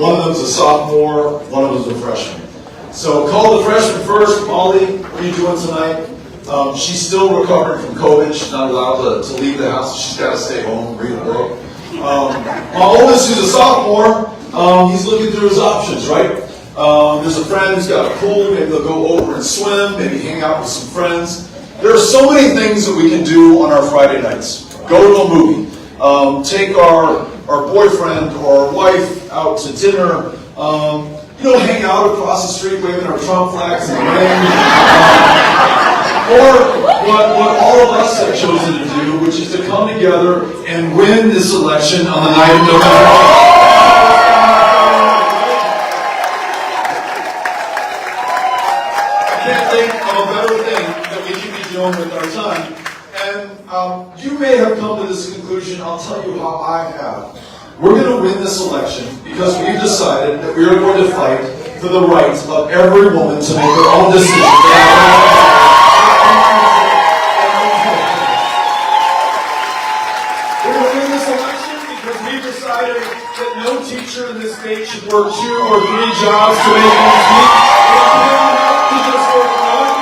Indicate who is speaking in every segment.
Speaker 1: One of them's a sophomore, one of them's a freshman. So call the freshman first. Molly, what are you doing tonight? She's still recovering from COVID. She's not allowed to leave the house. She's got to stay home and read a book. My oldest, who's a sophomore, he's looking through his options, right? There's a friend who's got a pool. Maybe they'll go over and swim. Maybe hang out with some friends. There are so many things that we can do on our Friday nights. Go to a movie. Take our boyfriend or our wife out to dinner. Hang out across the street waving our Trump flags in the rain. Or what all of us have chosen to do, which is to come together and win this election on the night of November. I can't think of a better thing that we can be doing with our time. And you may have come to this conclusion. I'll tell you how I have. We're going to win this election because we've decided that we are going to fight for the right of every woman to make her own decision. We're going to win this election because we've decided that no teacher in this state should work 2 or 3 jobs to make ends meet. We're just work one.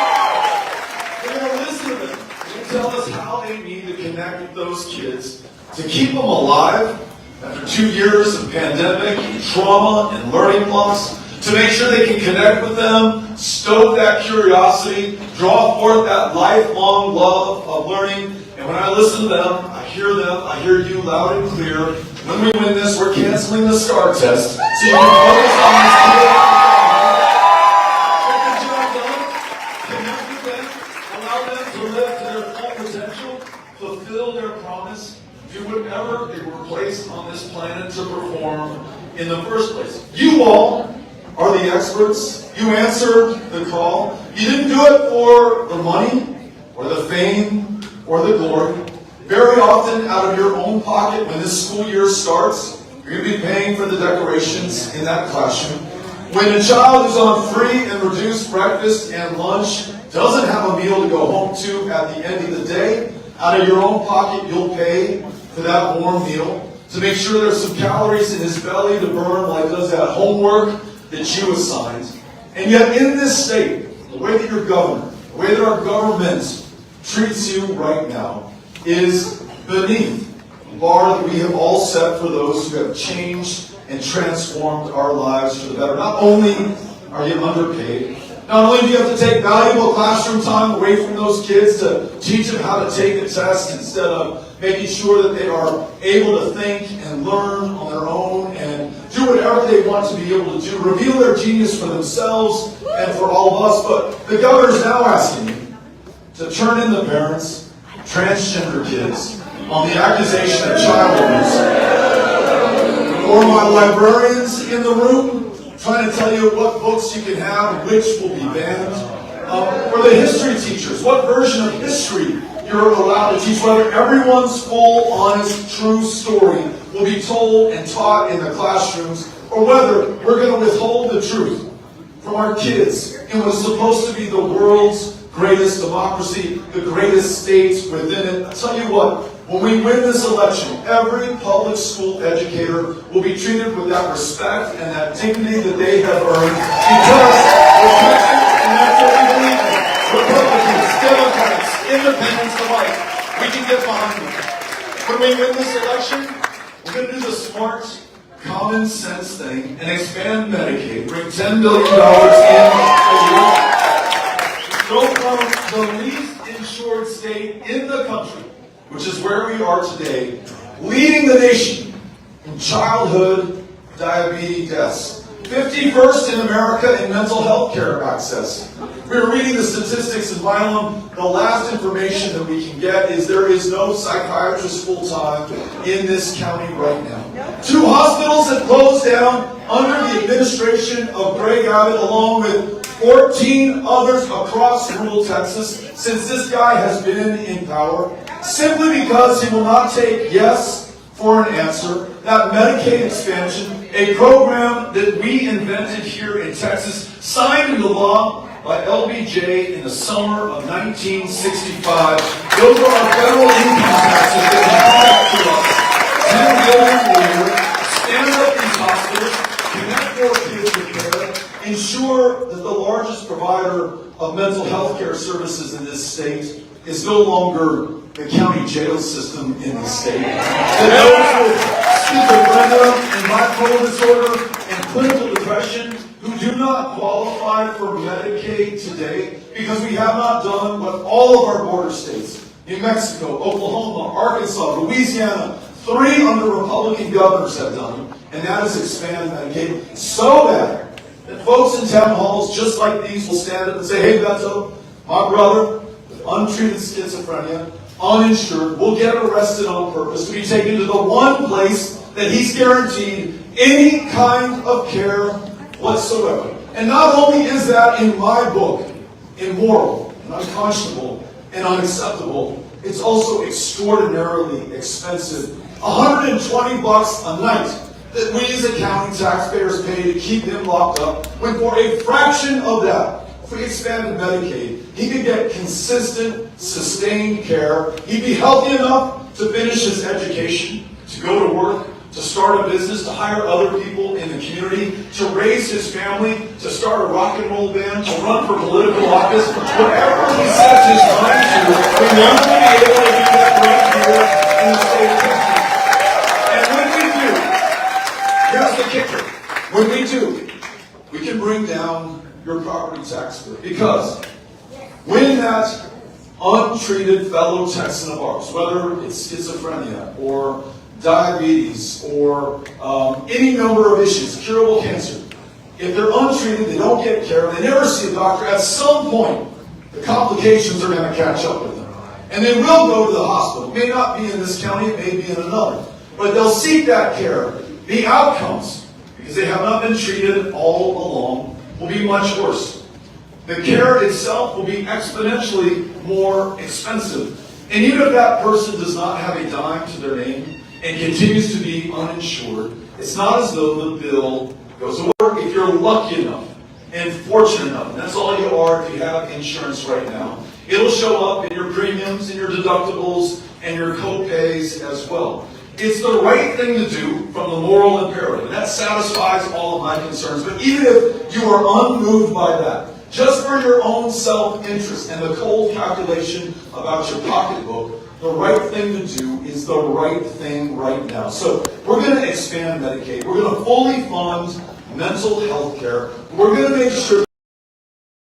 Speaker 1: We're going to listen to them and tell us how they need to connect with those kids to keep them alive after 2 years of pandemic, trauma, and learning loss, to make sure they can connect with them, stoke that curiosity, draw forth that lifelong love of learning. And when I listen to them, I hear you loud and clear. When we win this, we're canceling the STAR test, so you can focus on this today. Get the job done, connect with them, allow them to live to their full potential, fulfill their promise, do whatever they were placed on this planet to perform in the first place. You all are the experts. You answered the call. You didn't do it for the money or the fame or the glory. Very often out of your own pocket when this school year starts, you're going to be paying for the decorations in that classroom. When a child who's on free and reduced breakfast and lunch doesn't have a meal to go home to at the end of the day, out of your own pocket you'll pay for that warm meal, to make sure there's some calories in his belly to burn while he does that homework that you assigned. And yet in this state, the way that you're governed, the way that our government treats you right now is beneath the bar that we have all set for those who have changed and transformed our lives for the better. Not only are you underpaid, not only do you have to take valuable classroom time away from those kids to teach them how to take a test instead of making sure that they are able to think and learn on their own and do whatever they want to be able to do, reveal their genius for themselves and for all of us. But the governor is now asking you to turn in the parents, transgender kids, on the accusation of child abuse. Or my librarians in the room trying to tell you what books you can have and which will be banned. Or the history teachers, what version of history you're allowed to teach, whether everyone's full, honest, true story will be told and taught in the classrooms, or whether we're going to withhold the truth from our kids in what is supposed to be the world's greatest democracy, the greatest state within it. I tell you what, when we win this election, every public school educator will be treated with that respect and that dignity that they have earned because we're Christians and that's what we believe in. Republicans, Democrats, independents alike, we can get behind them. When we win this election, we're going to do the smart, common sense thing and expand Medicaid, bring $10 billion in a year, go from the least insured state in the country, which is where we are today, leading the nation in childhood diabetes deaths. 51st in America in mental health care access. We were reading the statistics in Milam. The last information that we can get is there is no psychiatrist full-time in this county right now. 2 hospitals have closed down under the administration of Greg Abbott, along with 14 others across rural Texas since this guy has been in power, simply because he will not take yes for an answer. That Medicaid expansion, a program that we invented here in Texas, signed into law by LBJ in the summer of 1965. Those are our federal income taxes that we collect to us. $10 billion a year, stand up these hospitals, connect more kids with care, ensure that the largest provider of mental health care services in this state is no longer the county jail system in the state. That those with schizophrenia and bipolar disorder and clinical depression who do not qualify for Medicaid today because we have not done what all of our border states, New Mexico, Oklahoma, Arkansas, Louisiana, 3 under Republican governors have done, and that is expand Medicaid so that folks in town halls just like these will stand up and say, hey, Beto, my brother with untreated schizophrenia, uninsured, will get arrested on purpose to be taken to the one place that he's guaranteed any kind of care whatsoever. And not only is that in my book immoral and unconscionable and unacceptable, it's also extraordinarily expensive. $120 a night that we as a county taxpayers pay to keep him locked up, when for a fraction of that, if we expanded Medicaid, he could get consistent, sustained care. He'd be healthy enough to finish his education, to go to work, to start a business, to hire other people in the community, to raise his family, to start a rock and roll band, to run for political office, whatever he sets his mind to, we want to be able to do that right here in the state of Texas. Here's the kicker. When we do, we can bring down your property tax bill. Because when that untreated fellow Texan of ours, whether it's schizophrenia or diabetes or any number of issues, curable cancer, if they're untreated, they don't get care, they never see a doctor, at some point, the complications are going to catch up with them. And they will go to the hospital. It may not be in this county, it may be in another. But they'll seek that care. The outcomes, because they have not been treated all along, will be much worse. The care itself will be exponentially more expensive. And even if that person does not have a dime to their name and continues to be uninsured, it's not as though the bill goes away. If you're lucky enough and fortunate enough, and that's all you are if you have insurance right now, it'll show up in your premiums, in your deductibles, and your co-pays as well. It's the right thing to do from the moral imperative. And that satisfies all of my concerns. But even if you are unmoved by that, just for your own self-interest and the cold calculation about your pocketbook, the right thing to do is the right thing right now. So we're going to expand Medicaid. We're going to fully fund mental health care. We're going to make sure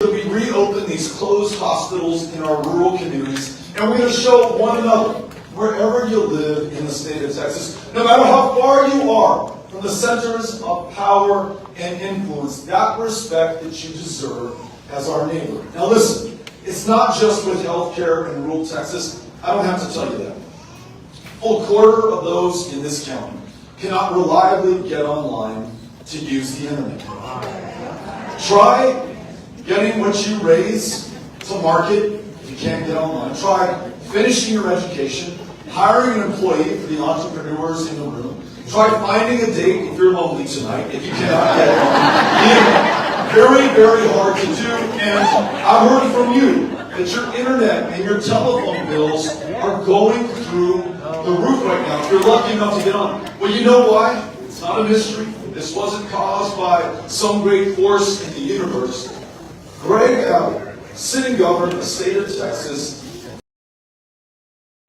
Speaker 1: that we reopen these closed hospitals in our rural communities. And we're going to show one another, wherever you live in the state of Texas, no matter how far you are from the centers of power and influence, that respect that you deserve as our neighbor. Now listen, it's not just with health care in rural Texas. I don't have to tell you that. A full quarter of those in this county cannot reliably get online to use the internet. Try getting what you raise to market if you can't get online. Try finishing your education, hiring an employee for the entrepreneurs in the room. Try finding a date if you're lonely tonight, if you cannot get it. Very, very hard to do. And I heard from you that your internet and your telephone bills are going through the roof right now, if you're lucky enough to get on. Well, you know why? It's not a mystery. This wasn't caused by some great force in the universe. Greg Abbott, sitting governor of the state of Texas,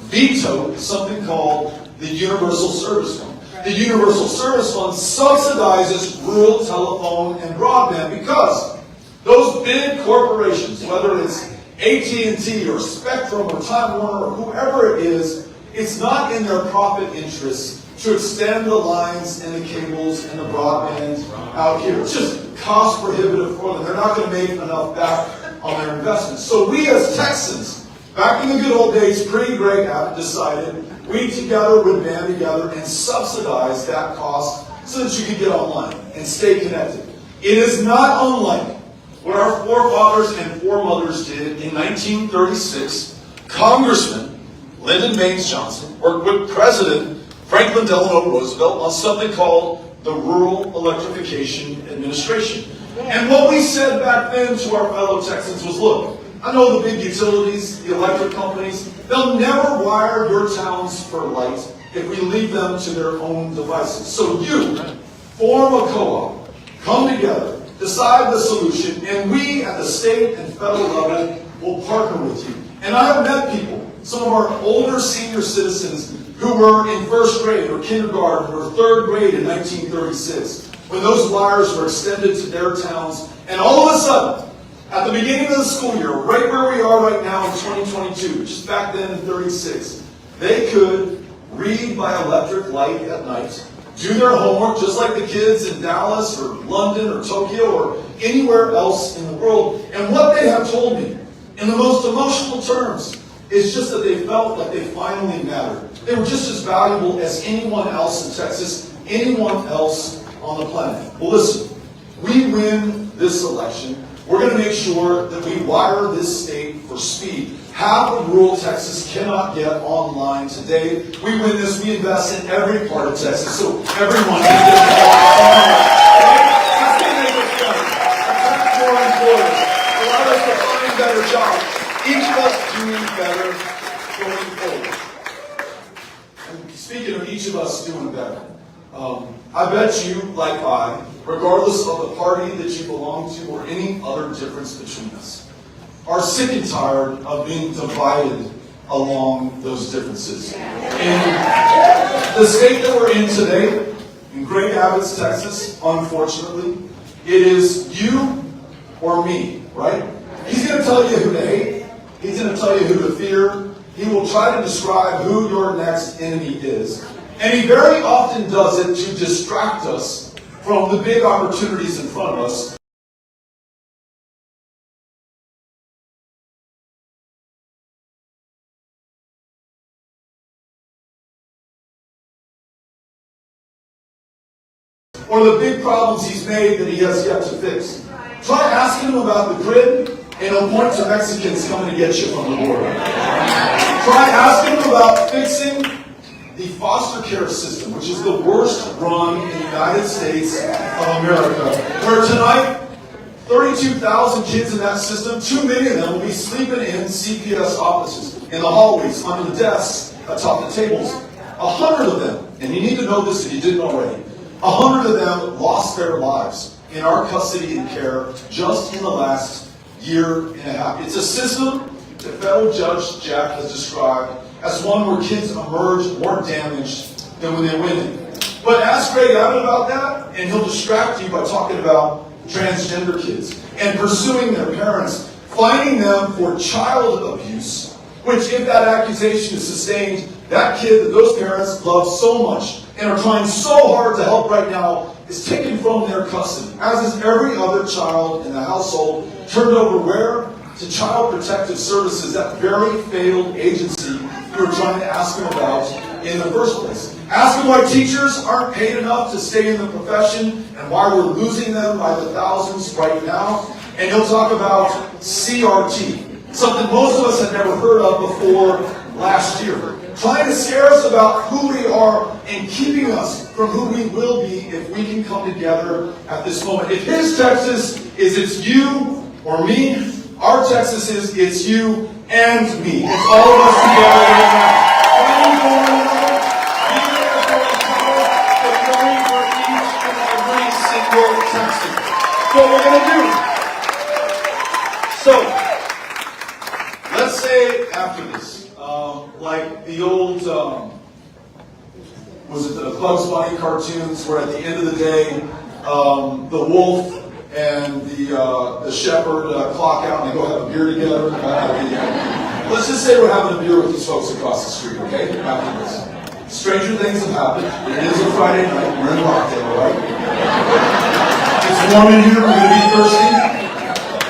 Speaker 1: vetoed something called the Universal Service Fund. The Universal Service Fund subsidizes rural telephone and broadband because those big corporations, whether it's AT&T or Spectrum or Time Warner or whoever it is, it's not in their profit interests to extend the lines and the cables and the broadband out here. It's just cost prohibitive for them. They're not going to make enough back on their investments. So we as Texans, back in the good old days, pre-Greg Abbott, decided we together would band together and subsidize that cost so that you could get online and stay connected. It is not unlike what our forefathers and foremothers did in 1936. Congressman Lyndon Baines Johnson worked with President Franklin Delano Roosevelt on something called the Rural Electrification Administration. And what we said back then to our fellow Texans was, look, I know the big utilities, the electric companies, they'll never wire your towns for light if we leave them to their own devices. So you form a co-op, come together, decide the solution, and we at the state and federal level will partner with you. And I have met people, some of our older senior citizens who were in first grade or kindergarten or third grade in 1936, when those wires were extended to their towns, and all of a sudden, at the beginning of the school year, right where we are right now in 2022, which is back then in 36, they could read by electric light at night, do their homework just like the kids in Dallas or London or Tokyo or anywhere else in the world. And what they have told me, in the most emotional terms, is just that they felt like they finally mattered. They were just as valuable as anyone else in Texas, anyone else on the planet. Well, listen, we win this election. We're going to make sure that we wire this state for speed. Half of rural Texas cannot get online today. We win this, we invest in every part of Texas, so everyone can get online. That's going to make us better. Attract more employers. Allow us to find better jobs. Each of us doing better going forward. And speaking of each of us doing better, I bet you, like I, regardless of the party that you belong to or any other difference between us, are sick and tired of being divided along those differences. In the state that we're in today, in Great Abbots, Texas, unfortunately, it is you or me, right? He's going to tell you who to hate. He's going to tell you who to fear. He will try to describe who your next enemy is. And he very often does it to distract us from the big opportunities in front of us. Or the big problems he's made that he has yet to fix. Try asking him about the grid, and he'll point to Mexicans coming to get you from the border. Try asking him about fixing the foster care system, which is the worst run in the United States of America, where tonight, 32,000 kids in that system, too many of them will be sleeping in CPS offices, in the hallways, under the desks, atop the tables. 100 of them, and you need to know this if you didn't already, 100 of them lost their lives in our custody and care just in the last year and a half. It's a system that federal Judge Jack has described as one where kids emerge more damaged than when they went in. But ask Greg Abbott about that, and he'll distract you by talking about transgender kids and pursuing their parents, finding them for child abuse, which, if that accusation is sustained, that kid that those parents love so much and are trying so hard to help right now is taken from their custody, as is every other child in the household, turned over where? To Child Protective Services, that very failed agency you were trying to ask him about in the first place. Ask him why teachers aren't paid enough to stay in the profession and why we're losing them by the thousands right now. And he'll talk about CRT, something most of us had never heard of before last year. Trying to scare us about who we are and keeping us from who we will be if we can come together at this moment. If his Texas is it's you or me, our Texas is it's you and me. It's all of us together. Fighting for one another, being there for each other, but caring for each and every single Texan. That's what we're going to do. So, let's say after this, like the old, was it the Bugs Bunny cartoons, where at the end of the day, the wolf and the shepherd clock out and they go have a beer together. Let's just say we're having a beer with these folks across the street, okay? After this. Stranger things have happened. It is a Friday night. We're in Rockdale, right? It's warm in here. We're going to be thirsty.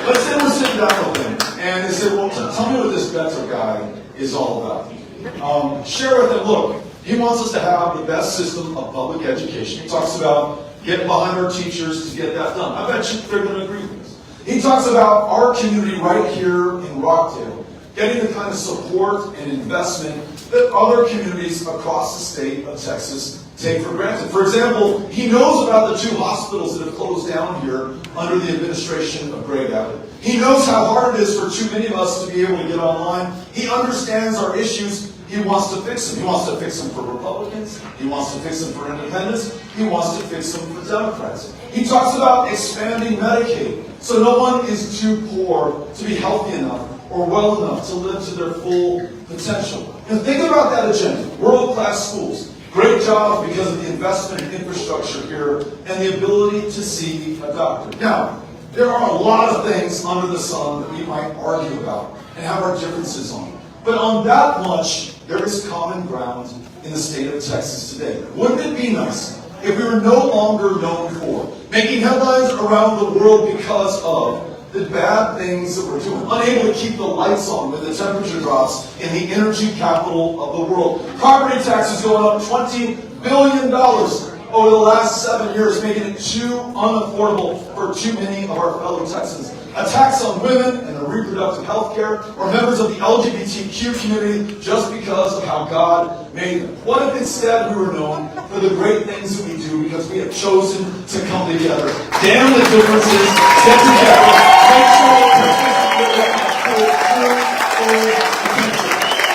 Speaker 1: Let's say we're sitting down with him and they say, well, tell me what this Beto guy is all about. Share with them, look, he wants us to have the best system of public education. He talks about getting behind our teachers to get that done. I bet you they're going to agree with us. He talks about our community right here in Rockdale, getting the kind of support and investment that other communities across the state of Texas take for granted. For example, he knows about the 2 hospitals that have closed down here under the administration of Greg Abbott. He knows how hard it is for too many of us to be able to get online. He understands our issues
Speaker 2: He wants to fix them. He wants to fix them for Republicans. He wants to fix them for independents. He wants to fix them for Democrats. He talks about expanding Medicaid so no one is too poor to be healthy enough or well enough to live to their full potential. And think about that agenda. World-class schools. Great job because of the investment in infrastructure here and the ability to see a doctor. Now, there are a lot of things under the sun that we might argue about and have our differences on. But on that much, there is common ground in the state of Texas today. Wouldn't it be nice if we were no longer known for making headlines around the world because of the bad things that we're doing, unable to keep the lights on when the temperature drops in the energy capital of the world? Property taxes going up $20 billion over the last 7 years, making it too unaffordable for too many of our fellow Texans. A tax on women and their reproductive health care, or members of the LGBTQ community just because of how God made them. What if instead we were known for the great things that we do because we have chosen to come together? Damn the differences, get together, make sure we're potential.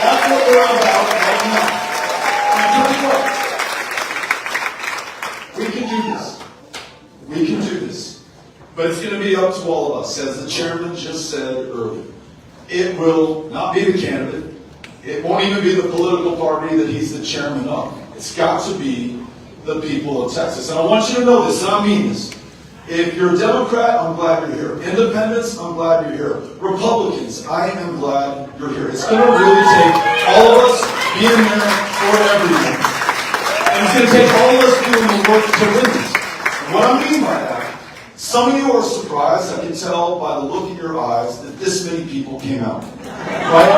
Speaker 2: That's what we're about right now. And tell you what, we can do this. We can do this. But it's going to be up to all of us. As the chairman just said earlier, it will not be the candidate. It won't even be the political party that he's the chairman of. It's got to be the people of Texas. And I want you to know this, and I mean this. If you're a Democrat, I'm glad you're here. Independents, I'm glad you're here. Republicans, I am glad you're here. It's going to really take all of us being there for everyone. And it's going to take all of us doing the work to win this. And what I mean by that, some of you are surprised, I can tell by the look in your eyes, that this many people came out. Right?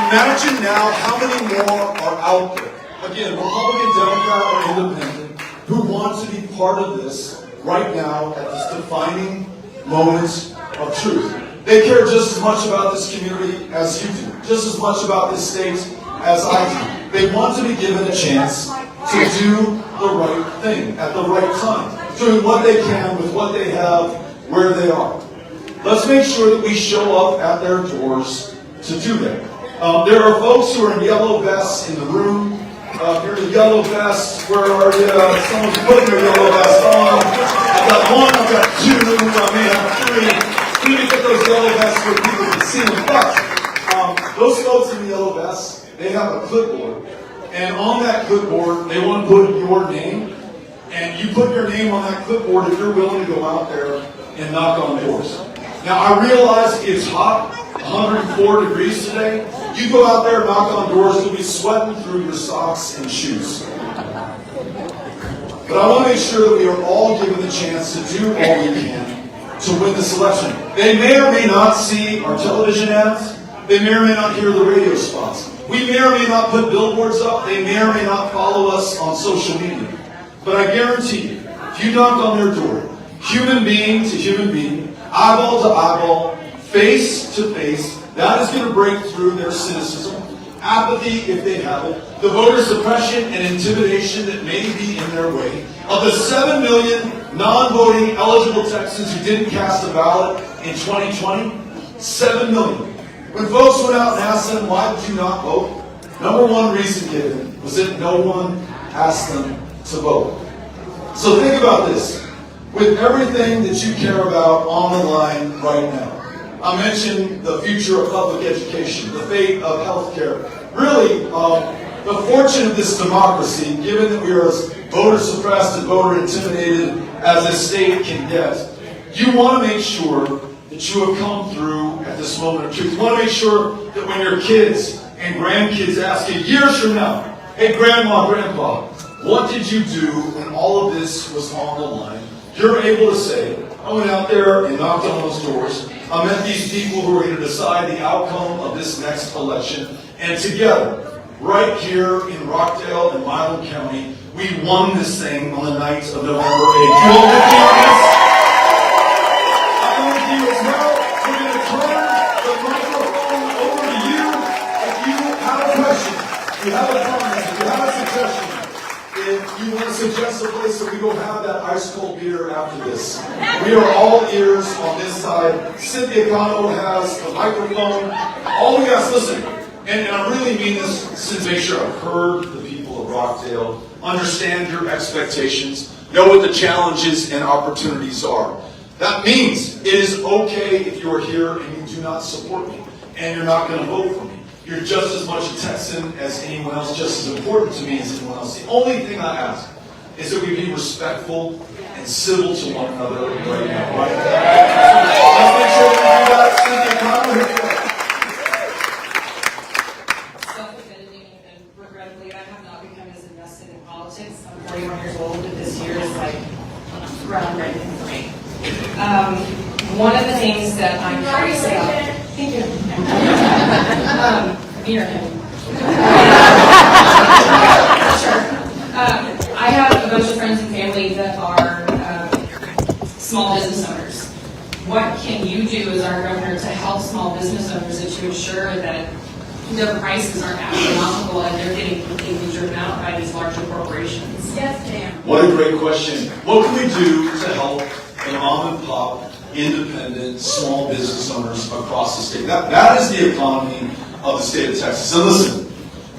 Speaker 2: Imagine now how many more are out there. Again, Republican, Democrat, or independent, who want to be part of this right now at this defining moment of truth. They care just as much about this community as you do, just as much about this state as I do. They want to be given a chance to do the right thing at the right time, doing what they can with what they have where they are. Let's make sure that we show up at their doors to do that. There are folks who are in yellow vests in the room. If you're in a yellow vest, where are you? Someone's putting their yellow vest on. I've got one, I've got two, I may have three. We need to get those yellow vests where people can see them. But those folks in the yellow vests, they have a clipboard. And on that clipboard, they want to put your name. And you put your name on that clipboard if you're willing to go out there and knock on doors. Now, I realize it's hot, 104 degrees today. You go out there and knock on doors, you'll be sweating through your socks and shoes. But I want to make sure that we are all given the chance to do all we can to win this election. They may or may not see our television ads. They may or may not hear the radio spots. We may or may not put billboards up. They may or may not follow us on social media. But I guarantee you, if you knock on their door, human being to human being, eyeball to eyeball, face to face, that is going to break through their cynicism, apathy if they have it, the voter suppression and intimidation that may be in their way. Of the 7 million non-voting eligible Texans who didn't cast a ballot in 2020, 7 million. When folks went out and asked them, why did you not vote? Number one reason given was that no one asked them to vote. So think about this. With everything that you care about on the line right now, I mentioned the future of public education, the fate of healthcare, really the fortune of this democracy, given that we are as voter suppressed and voter intimidated as a state can get. You want to make sure that you have come through at this moment of truth. You want to make sure that when your kids and grandkids ask you years from now, hey, Grandma, Grandpa, what did you do when all of this was on the line? You're able to say, I went out there and knocked on those doors. I met these people who are going to decide the outcome of this next election. And together, right here in Rockdale and Milam County, we won this thing on the night of November 8th. You all with me on this? I'm with you as well. We're going to turn the microphone over to you. If you have a question, if you have a comment, if you have a suggestion, if you want to suggest a place that we go have that ice cold beer after this, we are all ears on this side. Cynthia Cano has a microphone. All we ask, listen, and I really mean this to make sure I've heard the people of Rockdale, understand your expectations, know what the challenges and opportunities are. That means it is okay if you are here and you do not support me and you're not going to vote for me. You're just as much a Texan as anyone else, just as important to me as anyone else. The only thing I ask is that we be respectful and civil to one another right now, right? Let's make sure that we do that. Cynthia Connor, here you go.
Speaker 3: Self-admitting and regrettably, I have not become as invested in politics. I'm 41 years old, and this year is like groundbreaking for me. One of the things that I'm curious about. Thank you. Beer. Sure. I have a bunch of friends and family that are small business owners. What can you do as our governor to help small business owners and to ensure that their prices aren't astronomical and they're getting completely driven out by these larger corporations?
Speaker 4: Yes, ma'am.
Speaker 2: What a great question. What can we do to help the mom and pop, independent, small business owners across the state? That is the economy of the state of Texas. And listen,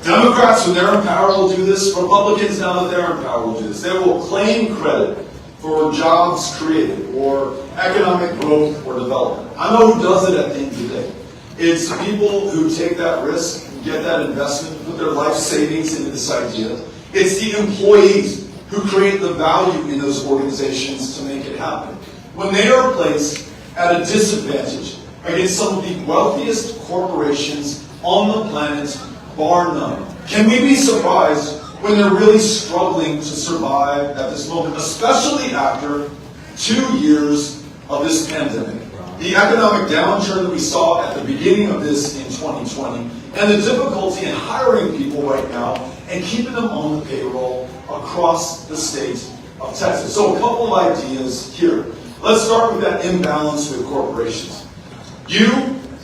Speaker 2: Democrats, when they're in power, will do this. Republicans, now that they're in power, will do this. They will claim credit for jobs created or economic growth or development. I know who does it at the end of the day. It's the people who take that risk, get that investment, put their life savings into this idea. It's the employees who create the value in those organizations to make it happen. When they are placed at a disadvantage against some of the wealthiest corporations on the planet, bar none, can we be surprised when they're really struggling to survive at this moment, especially after 2 years of this pandemic? The economic downturn that we saw at the beginning of this in 2020, and the difficulty in hiring people right now and keeping them on the payroll across the state of Texas. So a couple of ideas here. Let's start with that imbalance with corporations. You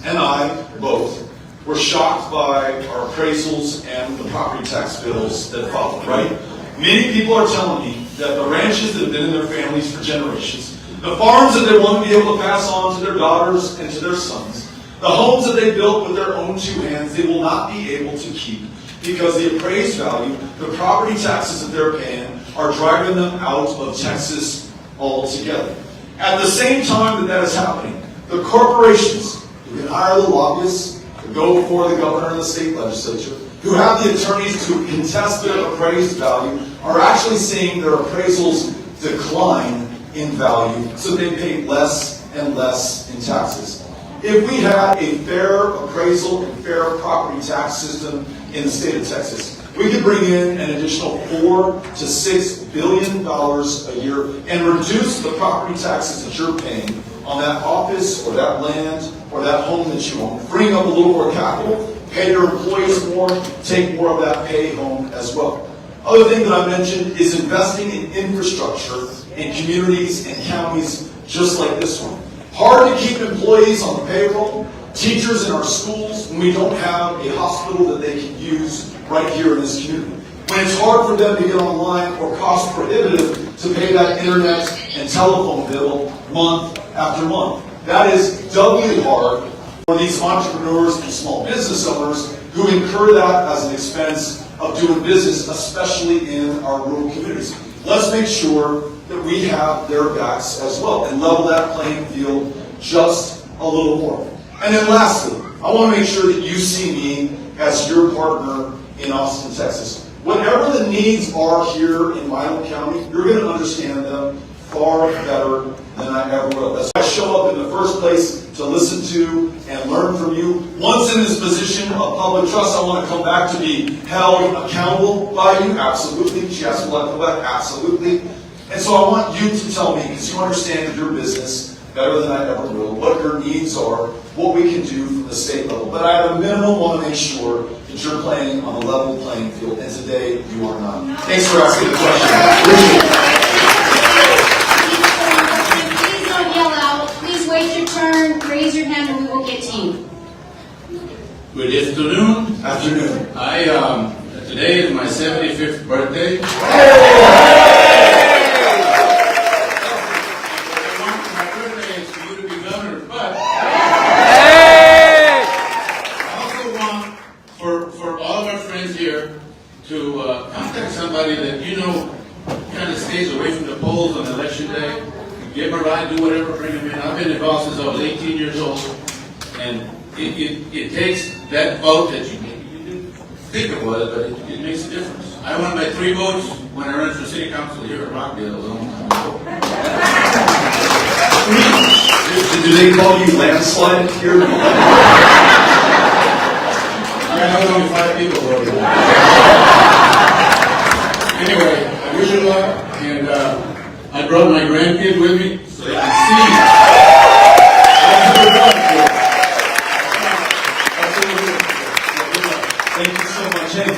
Speaker 2: and I both were shocked by our appraisals and the property tax bills that followed, right? Many people are telling me that the ranches that have been in their families for generations, the farms that they want to be able to pass on to their daughters and to their sons, the homes that they built with their own two hands, they will not be able to keep because the appraised value, the property taxes that they're paying, are driving them out of Texas altogether. At the same time that is happening, the corporations who can hire the lobbyists to go before the governor and the state legislature, who have the attorneys to contest their appraised value, are actually seeing their appraisals decline in value, so they pay less and less in taxes. If we had a fair appraisal and fair property tax system in the state of Texas, we could bring in an additional $4 to $6 billion a year and reduce the property taxes that you're paying on that office or that land or that home that you own, freeing up a little more capital, pay your employees more, take more of that pay home as well. Other thing that I mentioned is investing in infrastructure in communities and counties just like this one. Hard to keep employees on the payroll, teachers in our schools, when we don't have a hospital that they can use right here in this community. When it's hard for them to get online or cost prohibitive to pay that internet and telephone bill month after month. That is doubly hard for these entrepreneurs and small business owners who incur that as an expense of doing business, especially in our rural communities. Let's make sure that we have their backs as well and level that playing field just a little more. And then lastly, I want to make sure that you see me as your partner in Austin, Texas. Whatever the needs are here in Milam County, you're going to understand them far better than I ever will. That's why I show up in the first place, to listen to and learn from you. Once in this position of public trust, I want to come back to be held accountable by you. Absolutely. She asked me to that. Absolutely. And so I want you to tell me, because you understand your business better than I ever will, what your needs are, what we can do from the state level. But I, at a minimum, want to make sure that you're playing on a level playing field, and today you are not. Thanks for asking the question.
Speaker 4: Please don't yell out. Please wait your turn, raise your hand, and we will get to you.
Speaker 5: Good afternoon.
Speaker 2: Afternoon.
Speaker 5: Today is my 75th birthday. kind of stays away from the polls on election day. Give them a ride, do whatever, bring them in. I've been involved since I was 18 years old, and it takes that vote that you didn't think it was, but it makes a difference. I won by 3 votes when I ran for city council here at Rockdale a long time ago.
Speaker 2: Do they call you landslide here?
Speaker 5: I was only 5 people voted. Anyway, I wish you luck, and I brought my grandkid with me so they can see.
Speaker 2: Thank you so much. Hey,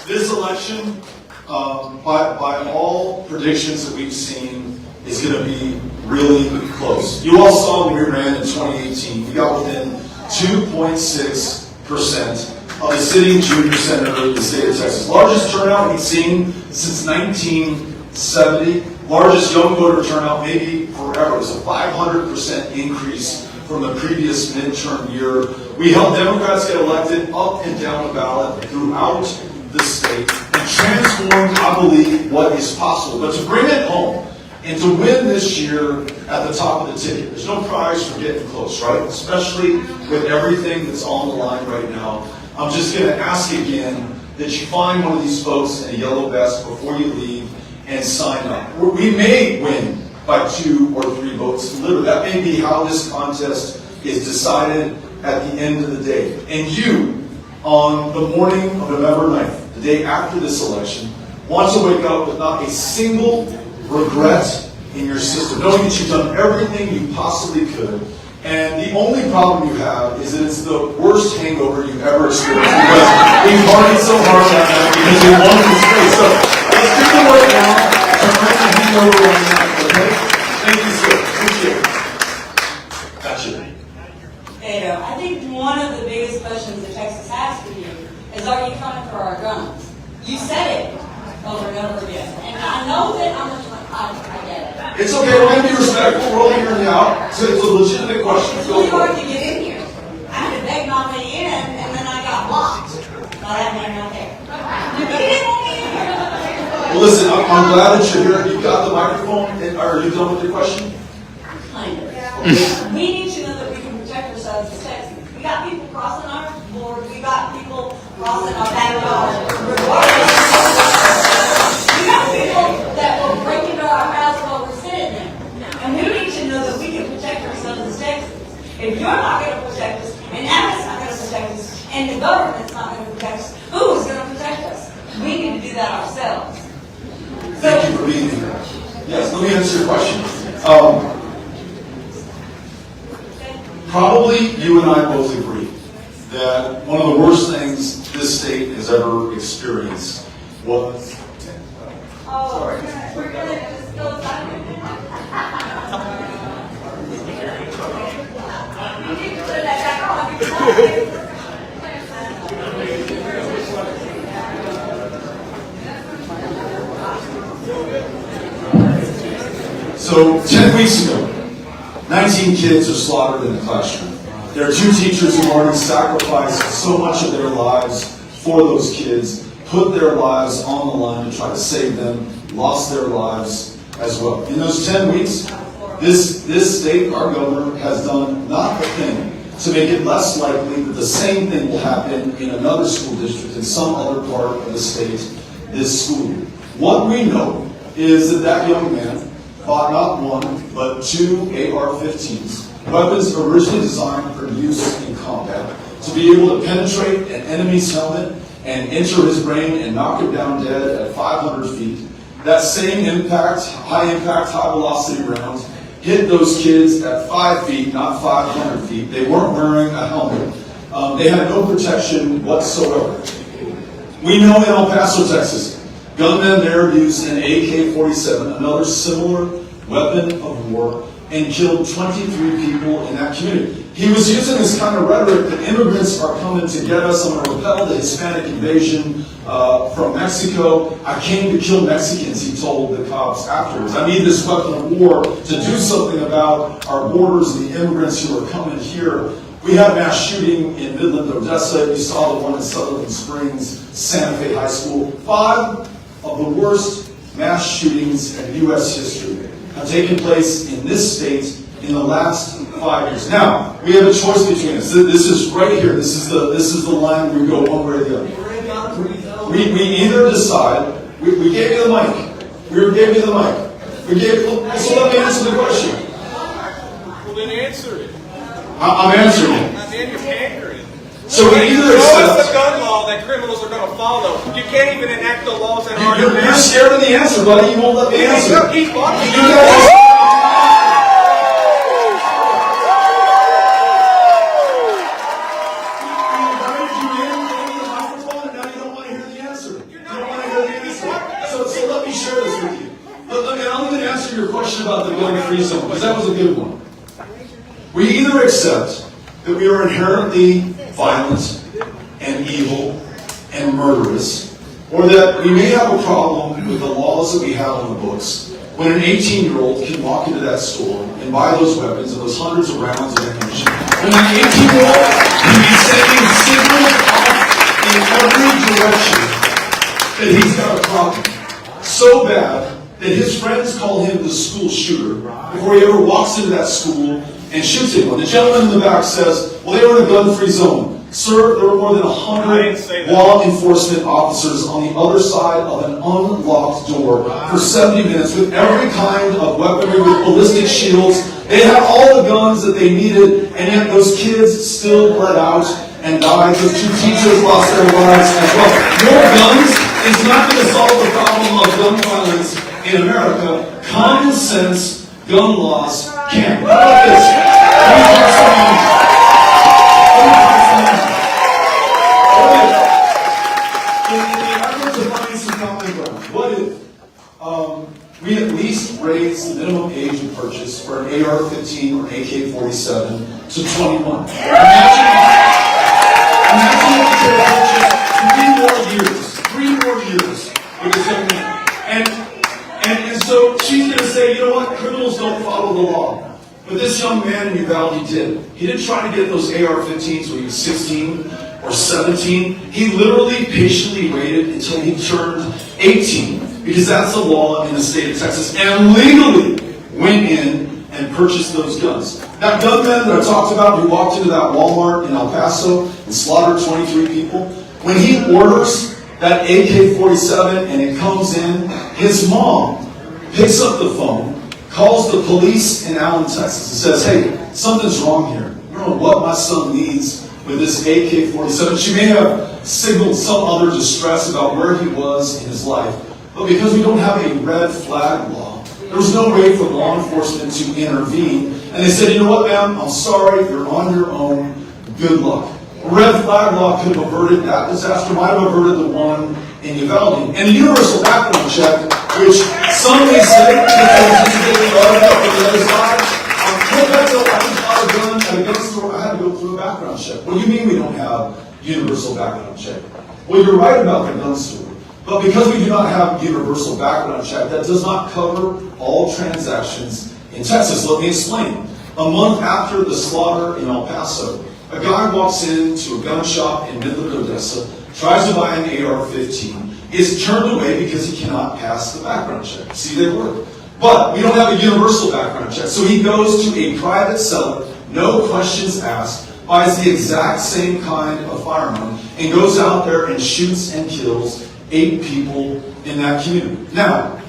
Speaker 2: this election, by all predictions that we've seen, is going to be really close. You all saw when we ran in 2018, we got within 2.6% of the sitting junior senator in the state of Texas. Largest turnout we've seen since 1970. Largest young voter turnout maybe forever. It was a 500% increase from the previous midterm year. We helped Democrats get elected up and down the ballot throughout the state and transformed, I believe, what is possible. But to bring it home and to win this year at the top of the ticket, there's no prize for getting close, right? Especially with everything that's on the line right now. I'm just going to ask again that you find one of these folks in a yellow vest before you leave and sign up. We may win by 2 or 3 votes. Literally, that may be how this contest is decided at the end of the day. And you, on the morning of November 9th, the day after this election, want to wake up with not a single regret in your system, knowing that you've done everything you possibly could. And the only problem you have is that it's the worst hangover you've ever experienced because we partied so hard that night because we wanted to stay. So let's do the work now to bring the hangover on that, okay? Thank you, sir. Appreciate it. Gotcha.
Speaker 6: Hey, I think one of the biggest questions that Texas has for you is, are you coming for our guns? You said it over and over again. And I know that I get it.
Speaker 2: It's okay, we're going to be respectful. We're only hearing you out. So it's a legitimate question.
Speaker 6: It's really hard to get in here. I had to beg my way in, and then I got blocked. By that man right there. You didn't want me in here.
Speaker 2: Well, listen, I'm glad that you're here. You've got the microphone. Are you done with your question?
Speaker 6: Kind of. We need to know that we can protect ourselves as Texans. We got people crossing our borders. We got people crossing our backyard. We got people that will break into our house while we're sitting there. And we need to know that we can protect ourselves as Texans. If you're not going to protect us, and Abbott's not going to protect us, and the government's not going to protect us, who is going to protect us? We need to do that ourselves.
Speaker 2: Thank you for being here. Yes, let me answer your question. Probably you and I both agree that one of the worst things this state has ever experienced was...
Speaker 6: Oh, we're gonna just go silent. You need to put that back on.
Speaker 2: So 10 weeks ago, 19 kids are slaughtered in the classroom. There are 2 teachers who already sacrificed so much of their lives for those kids, put their lives on the line to try to save them, lost their lives as well. In those 10 weeks, this state, our governor, has done not a thing to make it less likely that the same thing will happen in another school district in some other part of the state this school year. What we know is that young man bought not 1, but 2 AR-15s, weapons originally designed for use in combat, to be able to penetrate an enemy's helmet and enter his brain and knock him down dead at 500 feet. That same impact, high velocity round, hit those kids at 5 feet, not 500 feet. They weren't wearing a helmet. They had no protection whatsoever. We know in El Paso, Texas, gunmen there used an AK-47, another similar weapon of war, and killed 23 people in that community. He was using this kind of rhetoric that immigrants are coming to get us. I'm going to repel the Hispanic invasion from Mexico. I came to kill Mexicans, he told the cops afterwards. I need this weapon of war to do something about our borders and the immigrants who are coming here. We had a mass shooting in Midland, Odessa. You saw the one in Sutherland Springs, Santa Fe High School. 5 of the worst mass shootings in U.S. history have taken place in this state in the last 5 years. Now, we have a choice between us. This is right here. This is the line where we go one way or the other. We either decide, we gave you the mic. We gave you the mic. So let me answer the question.
Speaker 7: Well, then answer it.
Speaker 2: I'm answering it.
Speaker 7: And then you're pandering.
Speaker 2: So we either
Speaker 7: Show us
Speaker 2: accept.
Speaker 7: the gun law that criminals are going to follow. You can't even enact the laws that are
Speaker 2: You're scared of the answer, buddy. You won't let me answer.
Speaker 7: Keep walking.
Speaker 2: You guys. So let me share this with you. Look, and I'm going to answer your question about the gun-free zone, because that was a good one. We either accept that we are inherently violent and evil and murderous, or that we may have a problem with the laws that we have on the books when an 18-year-old can walk into that store and buy those weapons and those hundreds of rounds of ammunition. When an 18-year-old can be sending signals off in every direction that he's got a problem. So bad that his friends call him the school shooter before he ever walks into that school and shoots anyone. The gentleman in the back says, well, they were in a gun-free zone. Sir, there were more than 100 law enforcement officers on the other side of an unlocked door for 70 minutes with every kind of weaponry, with ballistic shields. They had all the guns that they needed, and yet those kids still bled out and died. Those 2 teachers lost their lives as well. More guns is not going to solve the problem of gun violence in America. Common sense gun laws can. How about this? Let me talk some money. In the effort to find some common ground, what if we at least raise the minimum age of purchase for an AR-15 or AK-47 to 21? Imagine if we could purchase 3 more years with this young man. And so she's going to say, you know what, criminals don't follow the law. But this young man in Uvalde did. He didn't try to get those AR-15s when he was 16 or 17. He literally patiently waited until he turned 18, because that's the law in the state of Texas, and legally went in and purchased those guns. That gunman that I talked about who walked into that Walmart in El Paso and slaughtered 23 people, when he orders that AK-47 and it comes in, his mom picks up the phone, calls the police in Allen, Texas, and says, hey, something's wrong here. I don't know what my son needs with this AK-47. She may have signaled some other distress about where he was in his life, but because we don't have a red flag law, there was no way for law enforcement to intervene. And they said, you know what, ma'am, I'm sorry, you're on your own. Good luck. A red flag law could have averted that disaster, might have averted the one in Uvalde. And the universal background check, which some may say that they anticipated on the other side, I gun at a gun store, I had to go through a background check. What do you mean we don't have universal background check? Well, you're right about the gun store. But because we do not have universal background check, that does not cover all transactions in Texas. Let me explain. A month after the slaughter in El Paso, a guy walks into a gun shop in Midland, Odessa, tries to buy an AR-15, is turned away because he cannot pass the background check. See, they work. But we don't have a universal background check. So he goes to a private seller, no questions asked, buys the exact same kind of firearm, and goes out there and shoots and kills 8 people in that community. Now,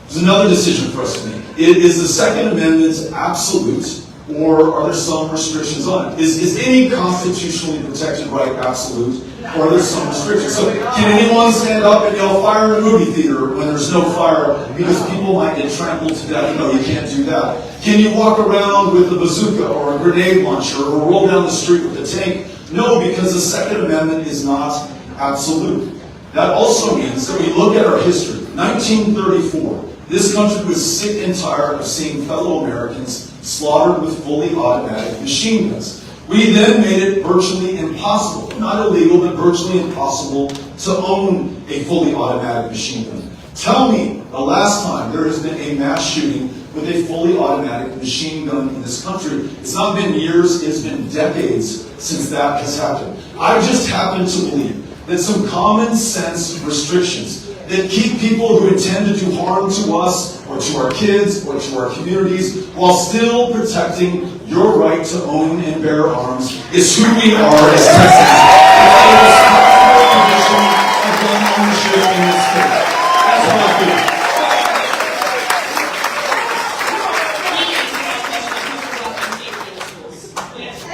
Speaker 2: there's another decision for us to make. Is the Second Amendment absolute, or are there some restrictions on it? Is any constitutionally protected right absolute, or are there some restrictions? So can anyone stand up and yell fire in a movie theater when there's no fire because people might get trampled to death? No, you can't do that. Can you walk around with a bazooka or a grenade launcher or roll down the street with a tank? No, because the Second Amendment is not absolute. That also means that we look at our history. 1934, this country was sick and tired of seeing fellow Americans slaughtered with fully automatic machine guns. We then made it virtually impossible, not illegal, but virtually impossible to own a fully automatic machine gun. Tell me the last time there has been a mass shooting with a fully automatic machine gun in this country. It's not been years, it's been decades since that has happened. I just happen to believe that some common sense restrictions that keep people who intend to do harm to us or to our kids or to our communities while still protecting your right to own and bear arms is who we are as Texans. Without a responsible tradition of gun ownership in this state. That's how I feel.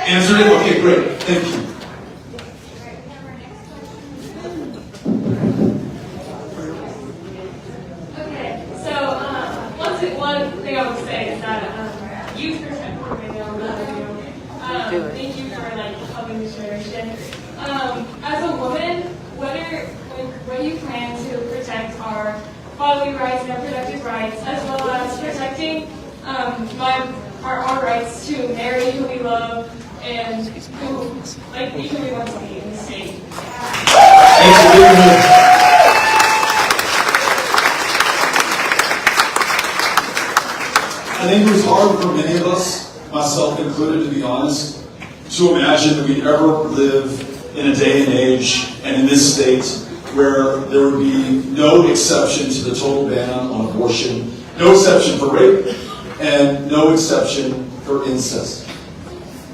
Speaker 2: Answered it? Okay, great. Thank you.
Speaker 8: Okay, so one thing I would say is that youth protect thank you for helping this generation. As a woman, what do you plan to protect our bodily rights and our reproductive rights, as well as protecting our rights to marry who we love and who we want to be in the state?
Speaker 2: I think it was hard for many of us, myself included, to be honest, to imagine that we'd ever live in a day and age and in this state where there would be no exception to the total ban on abortion, no exception for rape, and no exception for incest.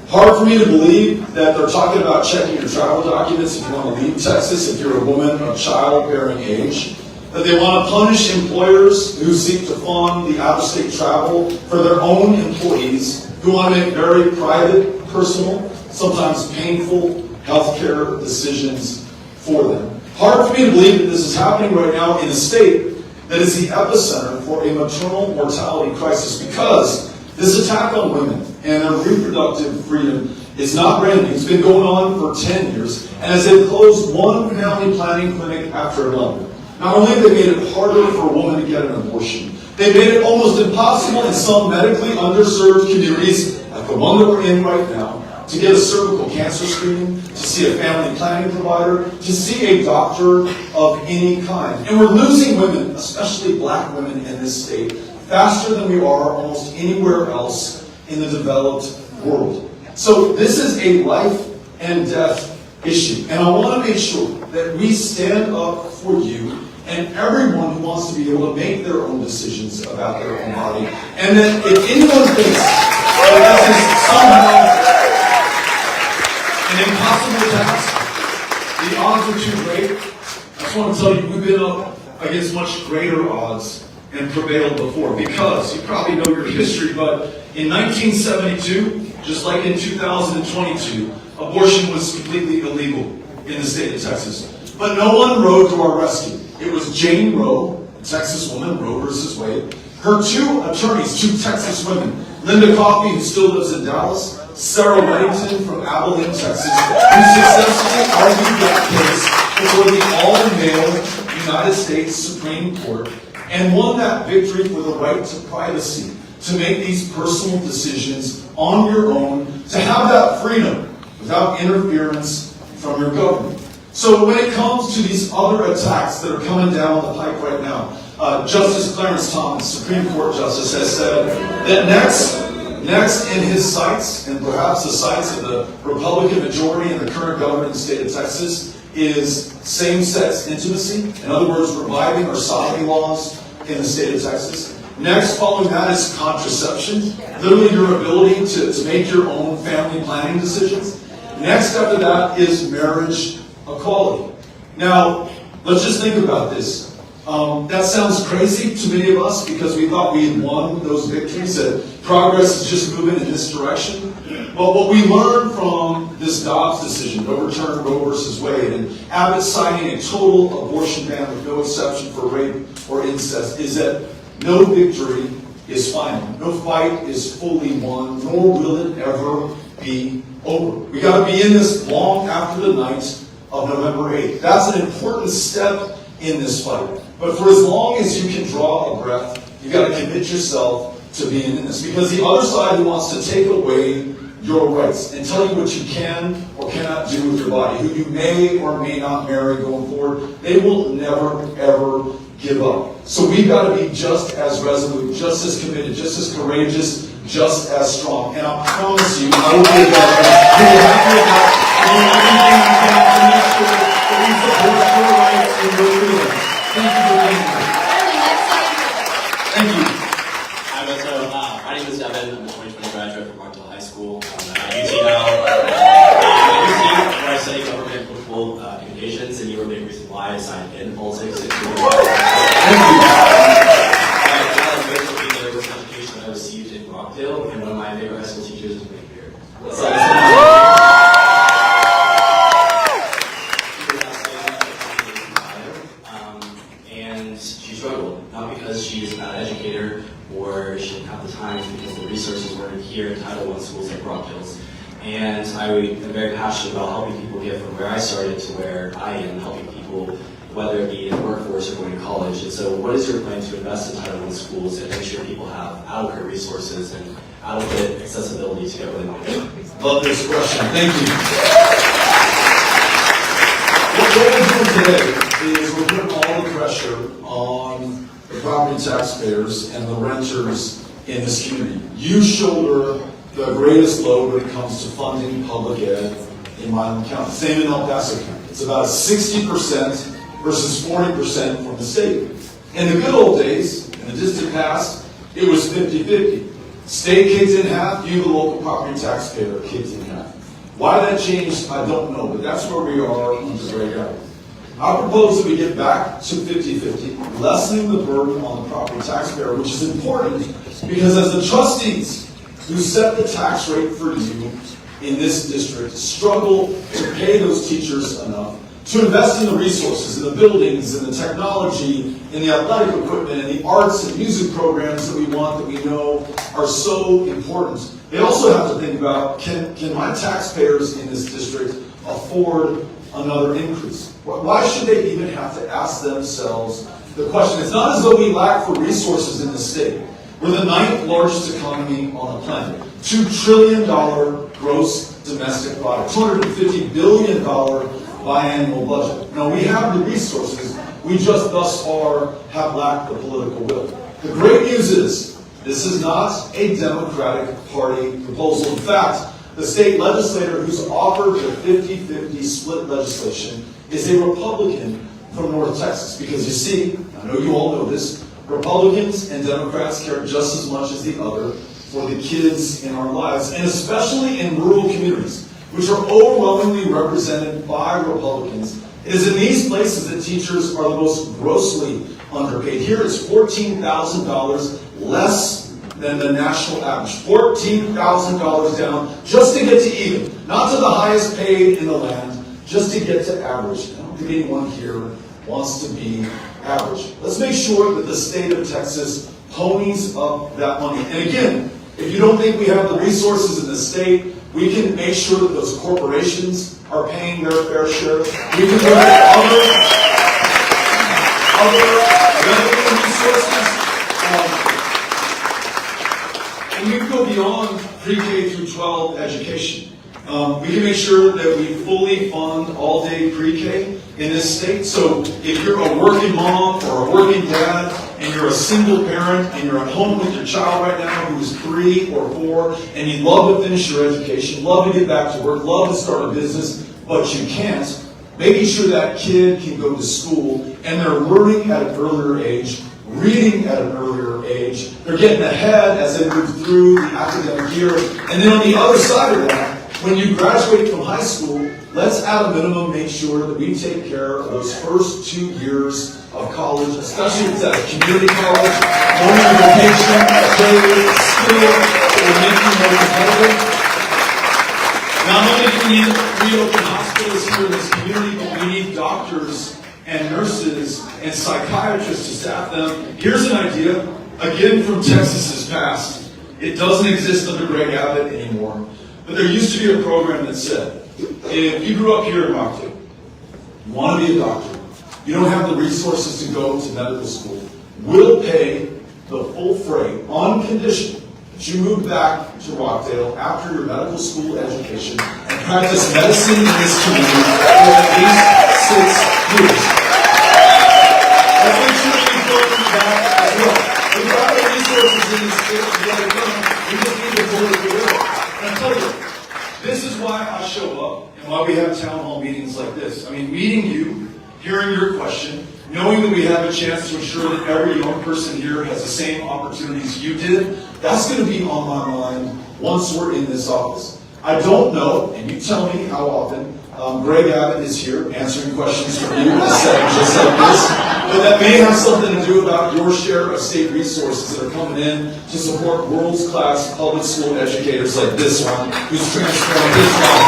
Speaker 2: Hard for me to believe that they're talking about checking your travel documents if you want to leave Texas, if you're a woman of childbearing age, that they want to punish employers who seek to fund the out-of-state travel for their own employees who want to make very private, personal, sometimes painful healthcare decisions for them. Hard for me to believe that this is happening right now in a state that is the epicenter for a maternal mortality crisis, because this attack on women and their reproductive freedom is not brand new. It's been going on for 10 years, and as they've closed one family planning clinic after another, not only have they made it harder for a woman to get an abortion, they made it almost impossible in some medically underserved communities, like the one that we're in right now, to get a cervical cancer screening, to see a family planning provider, to see a doctor of any kind. And we're losing women, especially black women in this state, faster than we are almost anywhere else in the developed world. So this is a life and death issue. And I want to make sure that we stand up for you and everyone who wants to be able to make their own decisions about their own body. And that if anyone thinks that this is somehow an impossible task, the odds are too great. I just want to tell you, we've been up against much greater odds and prevailed before, because you probably know your history, but in 1972, just like in 2022, abortion was completely illegal in the state of Texas. But no one rode to our rescue. It was Jane Roe, a Texas woman, Roe versus Wade, her two attorneys, two Texas women, Linda Coffey, who still lives in Dallas, Sarah Weddington from Abilene, Texas, who successfully argued that case before the all-male United States Supreme Court and won that victory for the right to privacy, to make these personal decisions on your own, to have that freedom without interference from your government. So when it comes to these other attacks that are coming down the pike right now, Justice Clarence Thomas, Supreme Court Justice, has said that next in his sights, and perhaps the sights of the Republican majority in the current government in the state of Texas, is same-sex intimacy. In other words, reviving our sodomy laws in the state of Texas. Next, following that, is contraception, literally your ability to make your own family planning decisions. Next after that is marriage equality. Now, let's just think about this. That sounds crazy to many of us because we thought we had won those victories, that progress is just moving in this direction. But what we learned from this Dobbs decision to overturn Roe versus Wade and Abbott signing a total abortion ban with no exception for rape or incest is that no victory is final. No fight is fully won, nor will it ever be over. We got to be in this long after the night of November 8th. That's an important step in this fight. But for as long as you can draw a breath, you got to commit yourself to being in this. Because the other side who wants to take away your rights and tell you what you can or cannot do with your body, who you may or may not marry going forward, they will never, ever give up. So we've got to be just as resolute, just as committed, just as courageous, just as strong. And I promise you, I will be about that. We will have your back. We will do everything we can to make sure that we support your rights and your freedoms. Thank you for being here.
Speaker 4: Really, let's celebrate.
Speaker 2: Thank you.
Speaker 9: Hi, my name is Evan. I'm a 2020 graduate from Rockdale High School. I'm at UT now. At UT, where I study government and political communications, and you were a big reason why I signed in politics. It's really
Speaker 2: Thank you.
Speaker 9: I'm grateful to be there with the education that I received in Rockdale, and one of my favorite high school teachers is right here. And she struggled, not because she's not an educator or she didn't have the time, because the resources weren't here in Title I schools like Rockdale's. And I am very passionate about helping people get from where I started to where I am, helping people, whether it be in the workforce or going to college. And so what is your plan to invest in Title I schools and make sure people have adequate resources and adequate accessibility to get where they want to go?
Speaker 2: Love this question. Thank you. What we're doing today is we're putting all the pressure on the property taxpayers and the renters in this community. You shoulder the greatest load when it comes to funding public ed in Milam County. Same in El Paso County. It's about 60% versus 40% from the state. In the good old days, in the distant past, it was 50-50. State kicked in half, you, the local property taxpayer, kicked in half. Why that changed, I don't know, but that's where we are under Greg Abbott. I propose that we get back to 50-50, lessening the burden on the property taxpayer, which is important because as the trustees who set the tax rate for you in this district struggle to pay those teachers enough, to invest in the resources, in the buildings, in the technology, in the athletic equipment, in the arts and music programs that we want, that we know are so important. They also have to think about, can my taxpayers in this district afford another increase? Why should they even have to ask themselves the question? It's not as though we lack for resources in the state. We're the 9th largest economy on the planet. $2 trillion gross domestic product, $250 billion biannual budget. Now, we have the resources, we just thus far have lacked the political will. The great news is, this is not a Democratic Party proposal. In fact, the state legislator who's offered the 50-50 split legislation is a Republican from North Texas. Because you see, I know you all know this, Republicans and Democrats care just as much as the other for the kids in our lives, and especially in rural communities, which are overwhelmingly represented by Republicans. It is in these places that teachers are the most grossly underpaid. Here it's $14,000 less than the national average. $14,000 down just to get to even. Not to the highest paid in the land, just to get to average. I don't think anyone here wants to be average. Let's make sure that the state of Texas ponies up that money. And again, if you don't think we have the resources in the state, we can make sure that those corporations are paying their fair share. We can look at other revenue resources. And we can go beyond pre-K through 12 education. We can make sure that we fully fund all-day pre-K in this state. So if you're a working mom or a working dad, and you're a single parent, and you're at home with your child right now who is 3 or 4, and you'd love to finish your education, love to get back to work, love to start a business, but you can't, making sure that kid can go to school, and they're learning at an earlier age, reading at an earlier age, they're getting ahead as they move through the academic year, and then on the other side of that, when you graduate from high school, let's at a minimum make sure that we take care of those first 2 years of college, especially if it's at a community college, learning a vocation, a trade, a skill that will make you more competitive. Not only do we need to reopen hospitals here in this community, but we need doctors and nurses and psychiatrists to staff them. Here's an idea, again from Texas's past. It doesn't exist under Greg Abbott anymore. But there used to be a program that said, if you grew up here in Rockdale, you want to be a doctor, you don't have the resources to go to medical school, we'll pay the full freight on condition that you move back to Rockdale after your medical school education and practice medicine in this community for at least 6 years. Let's make sure we go through that as well. We've got the resources in this state to get it done. We just need to pull it together. And I tell you, this is why I show up and why we have town hall meetings like this. I mean, meeting you, hearing your question, knowing that we have a chance to ensure that every young person here has the same opportunities you did, that's going to be on my mind once we're in this office. I don't know, and you tell me how often, Greg Abbott is here answering questions from you in a setting just like this, but that may have something to do about your share of state resources that are coming in to support world-class public school educators like this one, who's transformed his life.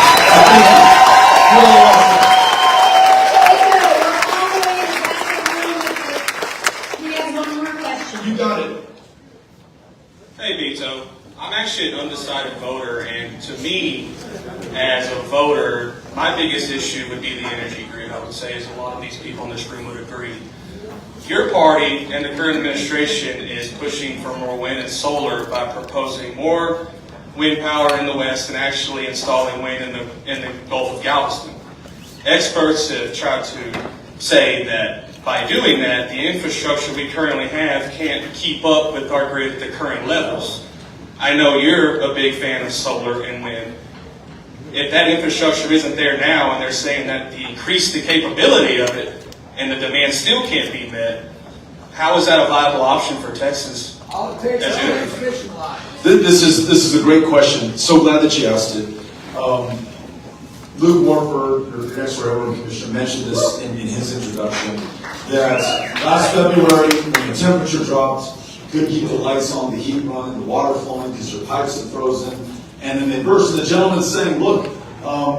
Speaker 4: We have one more question.
Speaker 2: You got it.
Speaker 7: Hey, Vito. I'm actually an undecided voter, and to me, as a voter, my biggest issue would be the energy grid, I would say, as a lot of these people in this room would agree. Your party and the current administration is pushing for more wind and solar by proposing more wind power in the West and actually installing wind in the Gulf of Galveston. Experts have tried to say that by doing that, the infrastructure we currently have can't keep up with our grid at the current levels. I know you're a big fan of solar and wind. If that infrastructure isn't there now and they're saying that the increase the capability of it and the demand still can't be met, how is that a viable option for Texas?
Speaker 2: This is a great question. So glad that you asked it. Luke Warford, the next railroad commissioner, mentioned this in his introduction, that last February, when the temperature dropped, you couldn't keep the lights on, the heat running, the water flowing because your pipes had frozen, and then they burst. And the gentleman saying, look,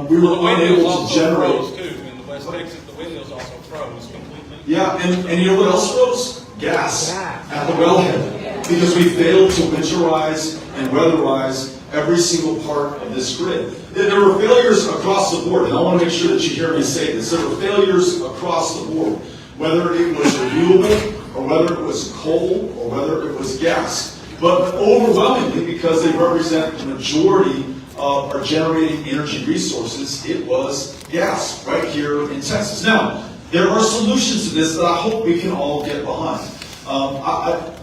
Speaker 2: we were unable to generate.
Speaker 7: In the West Texas, the windmills also froze completely.
Speaker 2: Yeah, and you know what else froze? Gas at the wellhead, because we failed to winterize and weatherize every single part of this grid. There were failures across the board, and I want to make sure that you hear me say this. There were failures across the board, whether it was renewable, or whether it was coal, or whether it was gas. But overwhelmingly, because they represent the majority of our generating energy resources, it was gas right here in Texas. Now, there are solutions to this that I hope we can all get behind.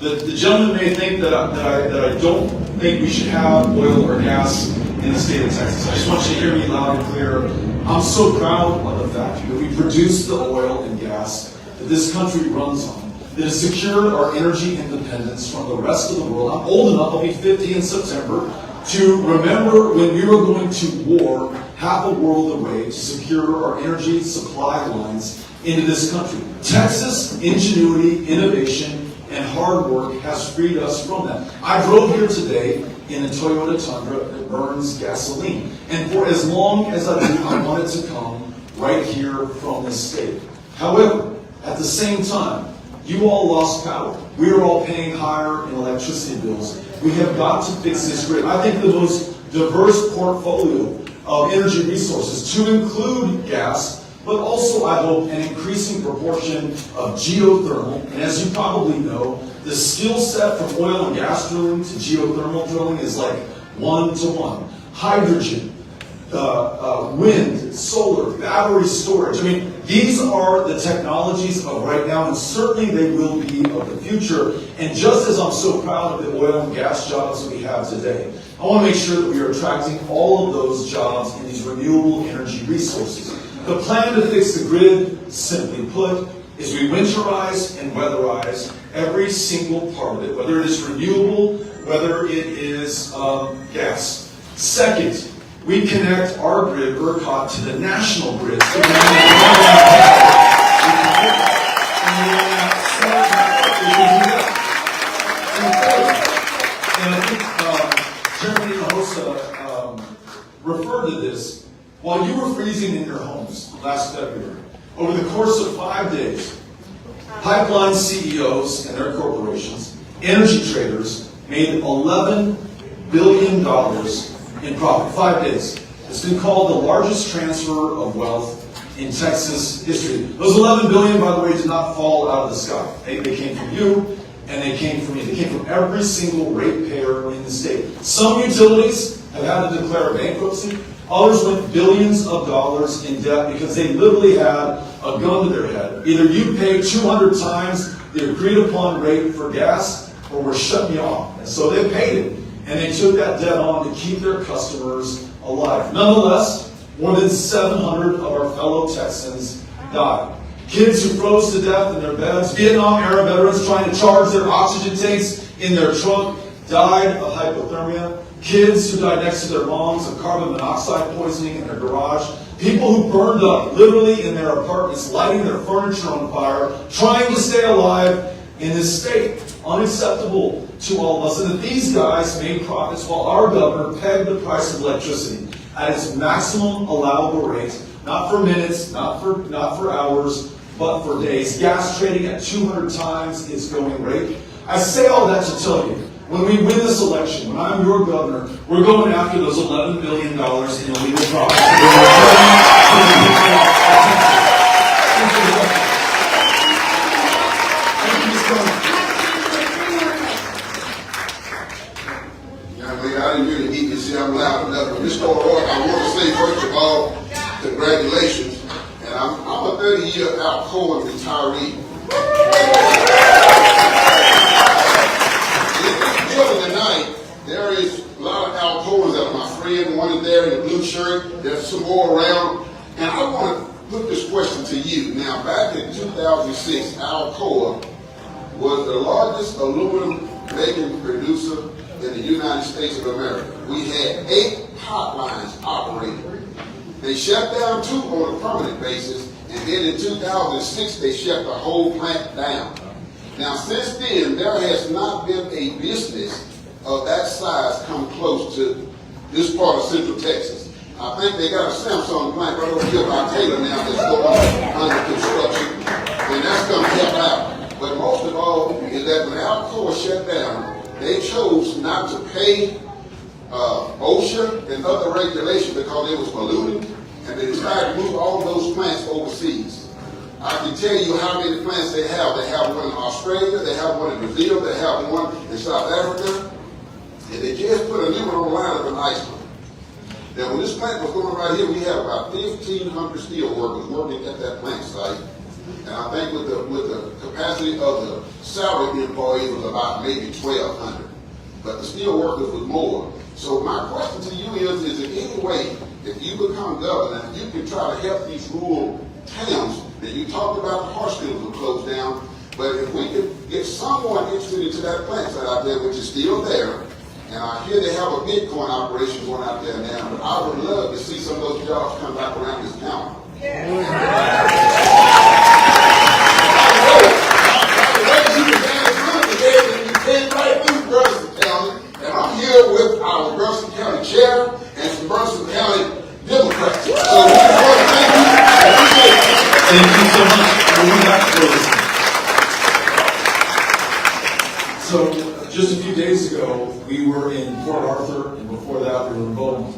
Speaker 2: The gentleman may think that I don't think we should have oil or gas in the state of Texas. I just want you to hear me loud and clear. I'm so proud of the fact that we produce the oil and gas that this country runs on, that has secured our energy independence from the rest of the world. I'm old enough, I'll be 50 in September, to remember when we were going to war half a world away to secure our energy supply lines into this country. Texas ingenuity, innovation, and hard work has freed us from that. I drove here today in a Toyota Tundra that burns gasoline. And for as long as I do, I want it to come right here from this state. However, at the same time, you all lost power. We are all paying higher in electricity bills. We have got to fix this grid. I think the most diverse portfolio of energy resources, to include gas, but also, I hope, an increasing proportion of geothermal. And as you probably know, the skill set from oil and gas drilling to geothermal drilling is like 1-to-1. Hydrogen, wind, solar, battery storage. I mean, these are the technologies of right now, and certainly they will be of the future. And just as I'm so proud of the oil and gas jobs that we have today, I want to make sure that we are attracting all of those jobs in these renewable energy resources. The plan to fix the grid, simply put, is we winterize and weatherize every single part of it, whether it is renewable, whether it is gas. Second, we connect our grid, ERCOT, to the national grid. So and I think Chairman Hinojosa referred to this. While you were freezing in your homes last February, over the course of 5 days, pipeline CEOs and their corporations, energy traders, made $11 billion in profit. 5 days. It's been called the largest transfer of wealth in Texas history. Those $11 billion, by the way, did not fall out of the sky. They came from you, and they came from me. They came from every single ratepayer in the state. Some utilities have had to declare bankruptcy. Others went billions of dollars in debt because they literally had a gun to their head. Either you pay 200 times the agreed upon rate for gas, or we're shutting you off. And so they paid it, and they took that debt on to keep their customers alive. Nonetheless, more than 700 of our fellow Texans died. Kids who froze to death in their beds, Vietnam-era veterans trying to charge their oxygen tanks in their trunk, died of hypothermia. Kids who died next to their moms of carbon monoxide poisoning in their garage. People who burned up literally in their apartments, lighting their furniture on fire, trying to stay alive in this state. Unacceptable to all of us. And that these guys made profits while our governor pegged the price of electricity at its maximum allowable rate, not for minutes, not for hours, but for days. Gas trading at 200 times its going rate. I say all that to tell you, when we win this election, when I'm your governor, we're going after those $11 billion in illegal property.
Speaker 10: I didn't really need to see I'm loud enough. But Mr. O'Rourke, I want to say, first of all, congratulations. And I'm a 30-year Alcoa retiree. In this building tonight, there is a lot of Alcoas that are my friend. One is there in the blue shirt. There's some more around. And I want to put this question to you. Now, back in 2006, Alcoa was the largest aluminum making producer in the United States of America. We had 8 pipelines operating. They shut down 2 on a permanent basis, and then in 2006 they shut the whole plant down. Now since then, there has not been a business of that size come close to this part of Central Texas. I think they got a Samsung plant right over here by Taylor now that's going under construction, and that's going to help out. But most of all is that when Alcoa shut down, they chose not to pay OSHA and other regulations because it was polluting, and they decided to move all those plants overseas. I can tell you how many plants they have. They have one in Australia, they have one in Brazil, they have one in South Africa, and they just put a new one on the line up in Iceland. Now, when this plant was going right here, we had about 1,500 steel workers working at that plant site. And I think with the capacity of the salaried employees was about maybe 1,200. But the steel workers was more. So my question to you is there any way, if you become governor, you can try to help these rural towns that you talked about the hospitals will close down, but if we could get someone interested into that plant site out there, which is still there, and I hear they have a Bitcoin operation going out there now, but I would love to see some of those jobs come back around this county. And I'm here with our Burson County Chair and some Burson County Democrats. So we just want to thank you.
Speaker 2: Thank you so much. So just a few days ago, we were in Port Arthur, and before that, we were in Bowman.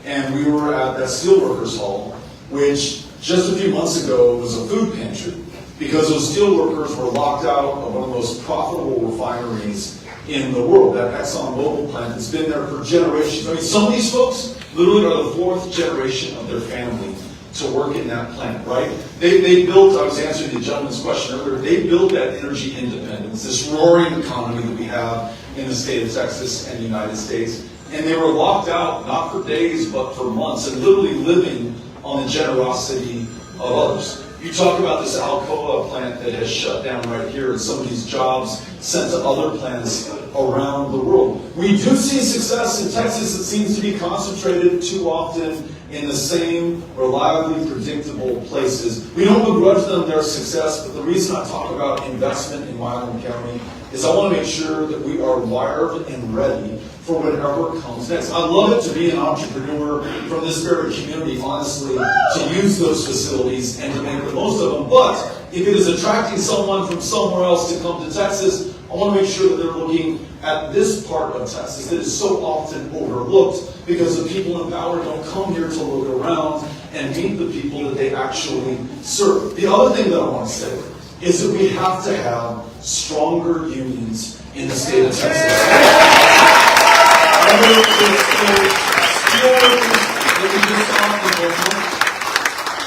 Speaker 2: And we were at that Steelworkers Hall, which just a few months ago was a food pantry, because those steelworkers were locked out of one of the most profitable refineries in the world, that ExxonMobil plant that's been there for generations. I mean, some of these folks literally are the 4th generation of their family to work in that plant, right? They built, I was answering the gentleman's question earlier, they built that energy independence, this roaring economy that we have in the state of Texas and the United States. And they were locked out, not for days, but for months, and literally living on the generosity of others. You talk about this Alcoa plant that has shut down right here, and some of these jobs sent to other plants around the world. We do see success in Texas. It seems to be concentrated too often in the same reliably predictable places. We don't begrudge them their success, but the reason I talk about investment in Milam County is I want to make sure that we are wired and ready for whatever comes next. I'd love it to be an entrepreneur from this very community, honestly, to use those facilities and to make the most of them. But if it is attracting someone from somewhere else to come to Texas, I want to make sure that they're looking at this part of Texas that is so often overlooked because the people in power don't come here to look around and meet the people that they actually serve. The other thing that I want to say is that we have to have stronger unions in the state of Texas.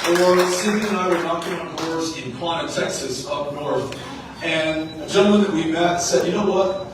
Speaker 2: Or Cindy and I were knocking on doors in Quanah, Texas, up north, and a gentleman that we met said, you know what,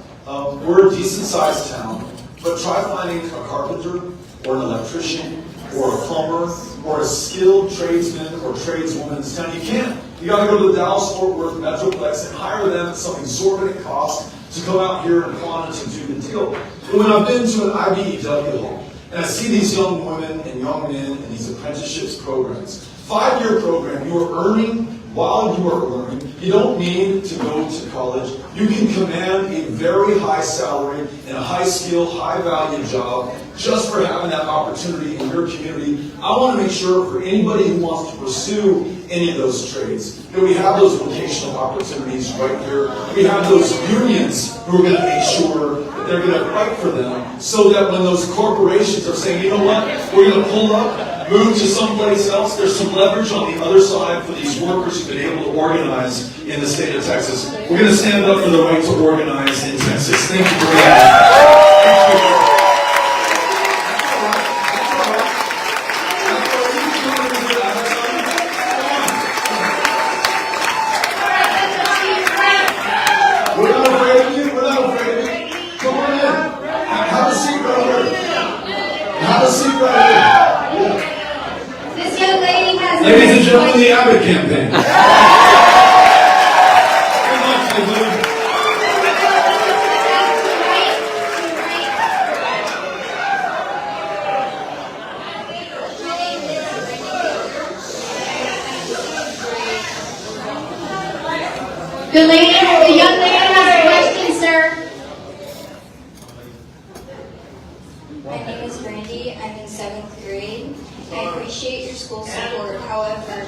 Speaker 2: we're a decent-sized town, but try finding a carpenter or an electrician or a plumber or a skilled tradesman or tradeswoman in this town. You can't. You got to go to the Dallas-Fort Worth Metroplex and hire them at some exorbitant cost to come out here and quantity to do the deal. But when I've been to an IBEW hall and I see these young women and young men in these apprenticeships programs, 5-year program, you are earning while you are learning. You don't need to go to college. You can command a very high salary and a high skill, high value job just for having that opportunity in your community. I want to make sure for anybody who wants to pursue any of those trades that we have those vocational opportunities right here. We have those unions who are going to make sure that they're going to fight for them so that when those corporations are saying, you know what, we're going to pull up, move to someplace else, there's some leverage on the other side for these workers who've been able to organize in the state of Texas. We're going to stand up for the right to organize in Texas. Thank you for that. Thank you. We're not afraid of you. We're not afraid of you. Come on in. Have a seat right here. Have a seat right here. Yeah.
Speaker 4: This young lady has.
Speaker 2: Ladies and gentlemen, the Abbott campaign.
Speaker 4: The young lady has a question, sir.
Speaker 11: My name is Brandy. I'm in 7th grade. I appreciate your school support. However,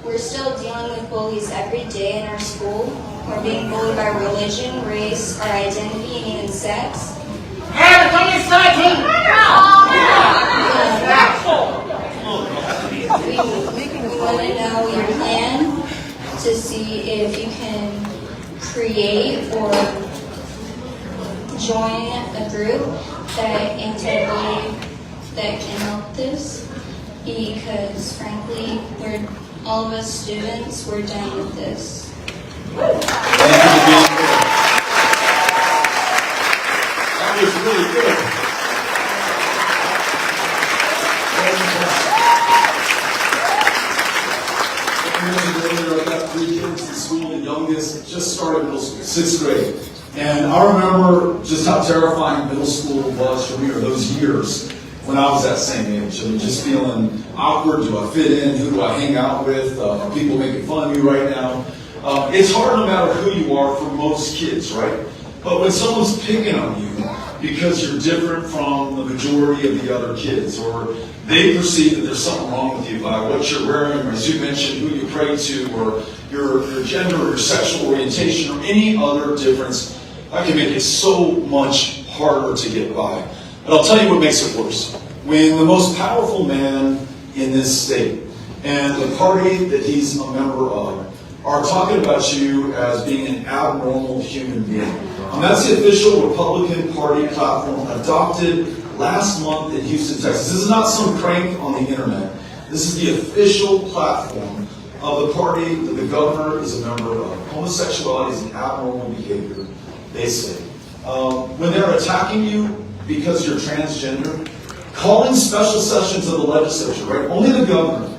Speaker 11: we're still dealing with bullies every day in our school. We're being bullied by religion, race, our identity, and even sex. We want to know your plan to see if you can create or join a group that anti-bully that can help this, because frankly, all of us students, we're done with this.
Speaker 2: That was really good. Earlier, I got 3 kids in school. The youngest just started middle school, 6th grade. And I remember just how terrifying middle school was for me, or those years when I was that same age. I mean, just feeling awkward. Do I fit in? Who do I hang out with? Are people making fun of me right now? It's hard no matter who you are for most kids, right? But when someone's picking on you because you're different from the majority of the other kids, or they perceive that there's something wrong with you by what you're wearing, or as you mentioned, who you pray to, or your gender, or your sexual orientation, or any other difference, that can make it so much harder to get by. But I'll tell you what makes it worse. When the most powerful man in this state and the party that he's a member of are talking about you as being an abnormal human being. And that's the official Republican Party platform adopted last month in Houston, Texas. This is not some crank on the internet. This is the official platform of the party that the governor is a member of. Homosexuality is an abnormal behavior, they say. When they're attacking you because you're transgender, calling special sessions of the legislature, right? Only the governor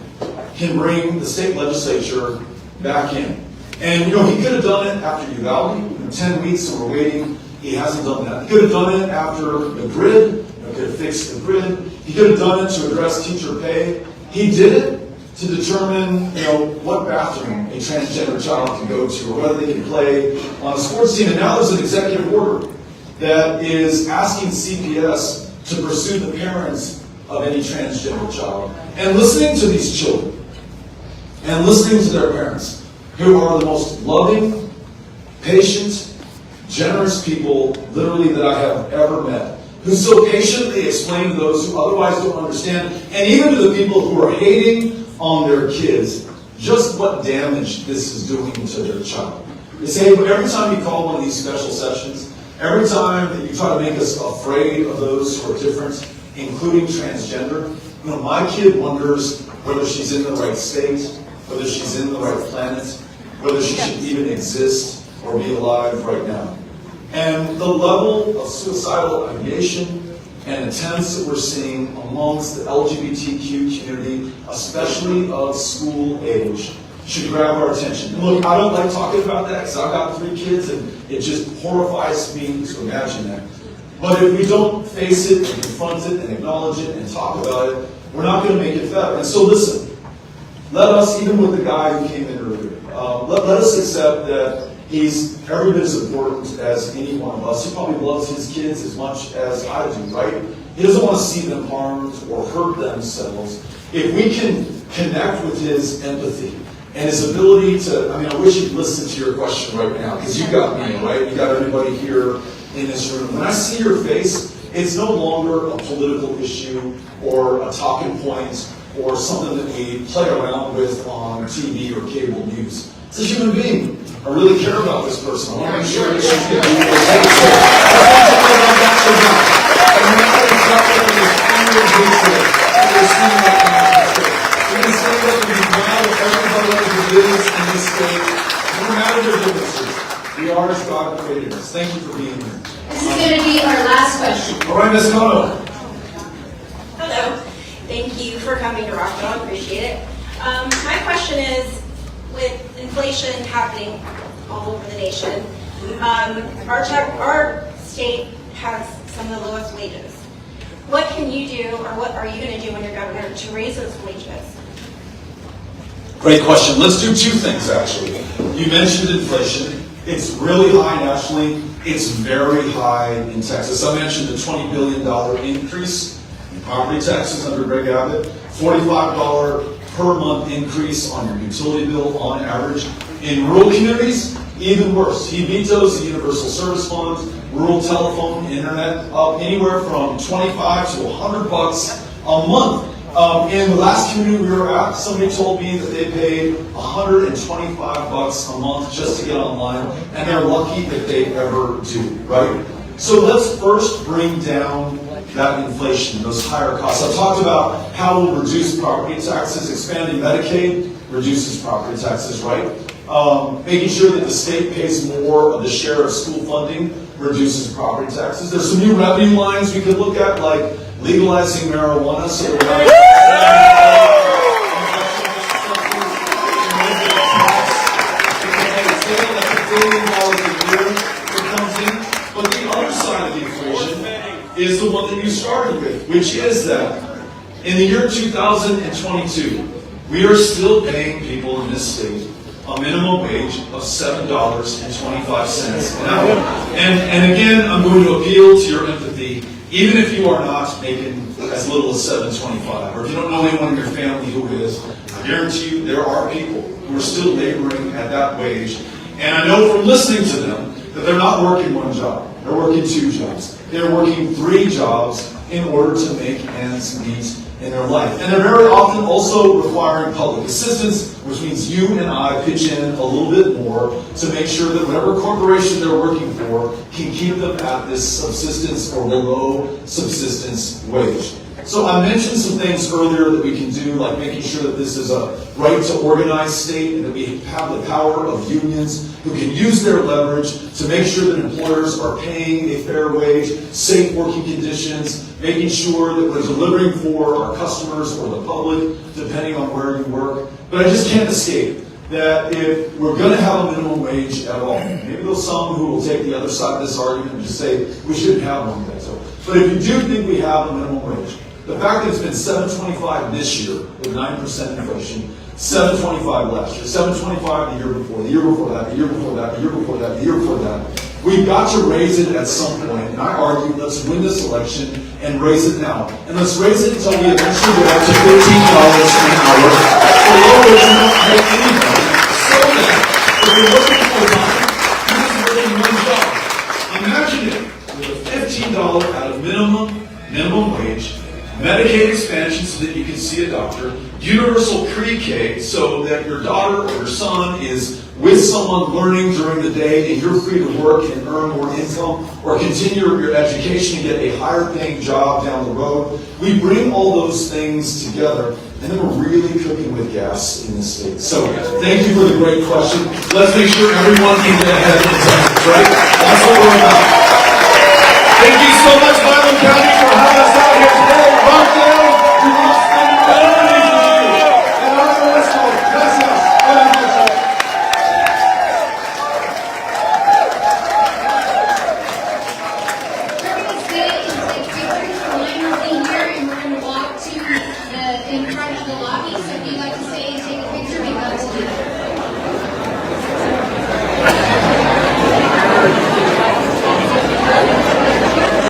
Speaker 2: can bring the state legislature back in. And you know, he could have done it after Uvalde, 10 weeks, and we're waiting. He hasn't done that. He could have done it after the grid. He could have fixed the grid. He could have done it to address teacher pay. He did it to determine, you know, what bathroom a transgender child can go to, or whether they can play on a sports team. And now there's an executive order that is asking CPS to pursue the parents of any transgender child. And listening to these children, and listening to their parents, who are the most loving, patient, generous people, literally, that I have ever met, who so patiently explain to those who otherwise don't understand, and even to the people who are hating on their kids, just what damage this is doing to their child. They say every time you call one of these special sessions, every time that you try to make us afraid of those who are different, including transgender, you know, my kid wonders whether she's in the right state, whether she's in the right planet, whether she should even exist or be alive right now. And the level of suicidal ideation, and attempts that we're seeing amongst the LGBTQ community, especially of school age, should grab our attention. And look, I don't like talking about that because I've got 3 kids and it just horrifies me to imagine that. But if we don't face it and confront it and acknowledge it and talk about it, we're not going to make it better. And so listen, let us, even with the guy who came in earlier, let us accept that he's every bit as important as any one of us. He probably loves his kids as much as I do, right? He doesn't want to see them harmed or hurt themselves. If we can connect with his empathy and his ability to, I wish you'd listen to your question right now, because you got me, right? You got everybody here in this room. When I see your face, it's no longer a political issue or a talking point or something that we play around with on TV or cable news. It's a human being. I really care about this person. I want to make sure that she's getting equal pay. So I want to know about that so much. And we're not going to talk about this annual hatred that we're seeing right now in the state. We're going to stand up and be proud of everybody who lives in this state, no matter their differences. We are as God created us. Thank you for being here.
Speaker 4: This is going to be our last question.
Speaker 2: All right, Ms. Kono.
Speaker 12: Hello. Thank you for coming to Rockdale. I appreciate it. My question is, with inflation happening all over the nation, our state has some of the lowest wages. What can you do, or what are you going to do when you're governor to raise those wages?
Speaker 2: Great question. Let's do 2 things, actually. You mentioned inflation. It's really high nationally. It's very high in Texas. I mentioned the $20 billion increase in property taxes under Greg Abbott, $45 per month increase on your utility bill on average. In rural communities, even worse. He vetoes the universal service fund, rural telephone, internet, up anywhere from $25 to $100 a month. In the last community we were at, somebody told me that they paid $125 a month just to get online, and they're lucky if they ever do, right? So let's first bring down that inflation, those higher costs. I've talked about how we'll reduce property taxes. Expanding Medicaid reduces property taxes, right? Making sure that the state pays more of the share of school funding reduces property taxes. There's some new revenue lines we could look at, like legalizing marijuana, so that we're But the other side of the equation is the one that you started with, which is that in the year 2022, we are still paying people in this state a minimum wage of $7.25 an hour. And again, I'm going to appeal to your empathy. Even if you are not making as little as $7.25, or if you don't know anyone in your family who is, I guarantee you there are people who are still laboring at that wage. And I know from listening to them that they're not working 1 job. They're working 2 jobs. They're working 3 jobs in order to make ends meet in their life. And they're very often also requiring public assistance, which means you and I pitch in a little bit more to make sure that whatever corporation they're working for can keep them at this subsistence or below subsistence wage. So I mentioned some things earlier that we can do, like making sure that this is a right to organize state and that we have the power of unions who can use their leverage to make sure that employers are paying a fair wage, safe working conditions, making sure that we're delivering for our customers or the public, depending on where you work. But I just can't escape that if we're going to have a minimum wage at all, maybe there's some who will take the other side of this argument and just say we shouldn't have one. But if you do think we have a minimum wage, the fact that it's been $7.25 this year with 9% inflation, $7.25 last year, $7.25 the year before, the year before that, the year before that, the year before that, the year before that, we've got to raise it at some point. And I argue, let's win this election and raise it now. And let's raise it until we eventually get up to $15 an hour. So low wage you don't pay anybody. So that if you're working full time, you're just working 1 job. Imagine it with a $15 out of minimum wage, Medicaid expansion so that you can see a doctor, universal pre-K so that your daughter or your son is with someone learning during the day and you're free to work and earn more income or continue your education and get a higher paying job down the road. We bring all those things together and then we're really cooking with gas in this state. So thank you for the great question. Let's make sure everyone can get ahead in Texas, right? That's what we're about.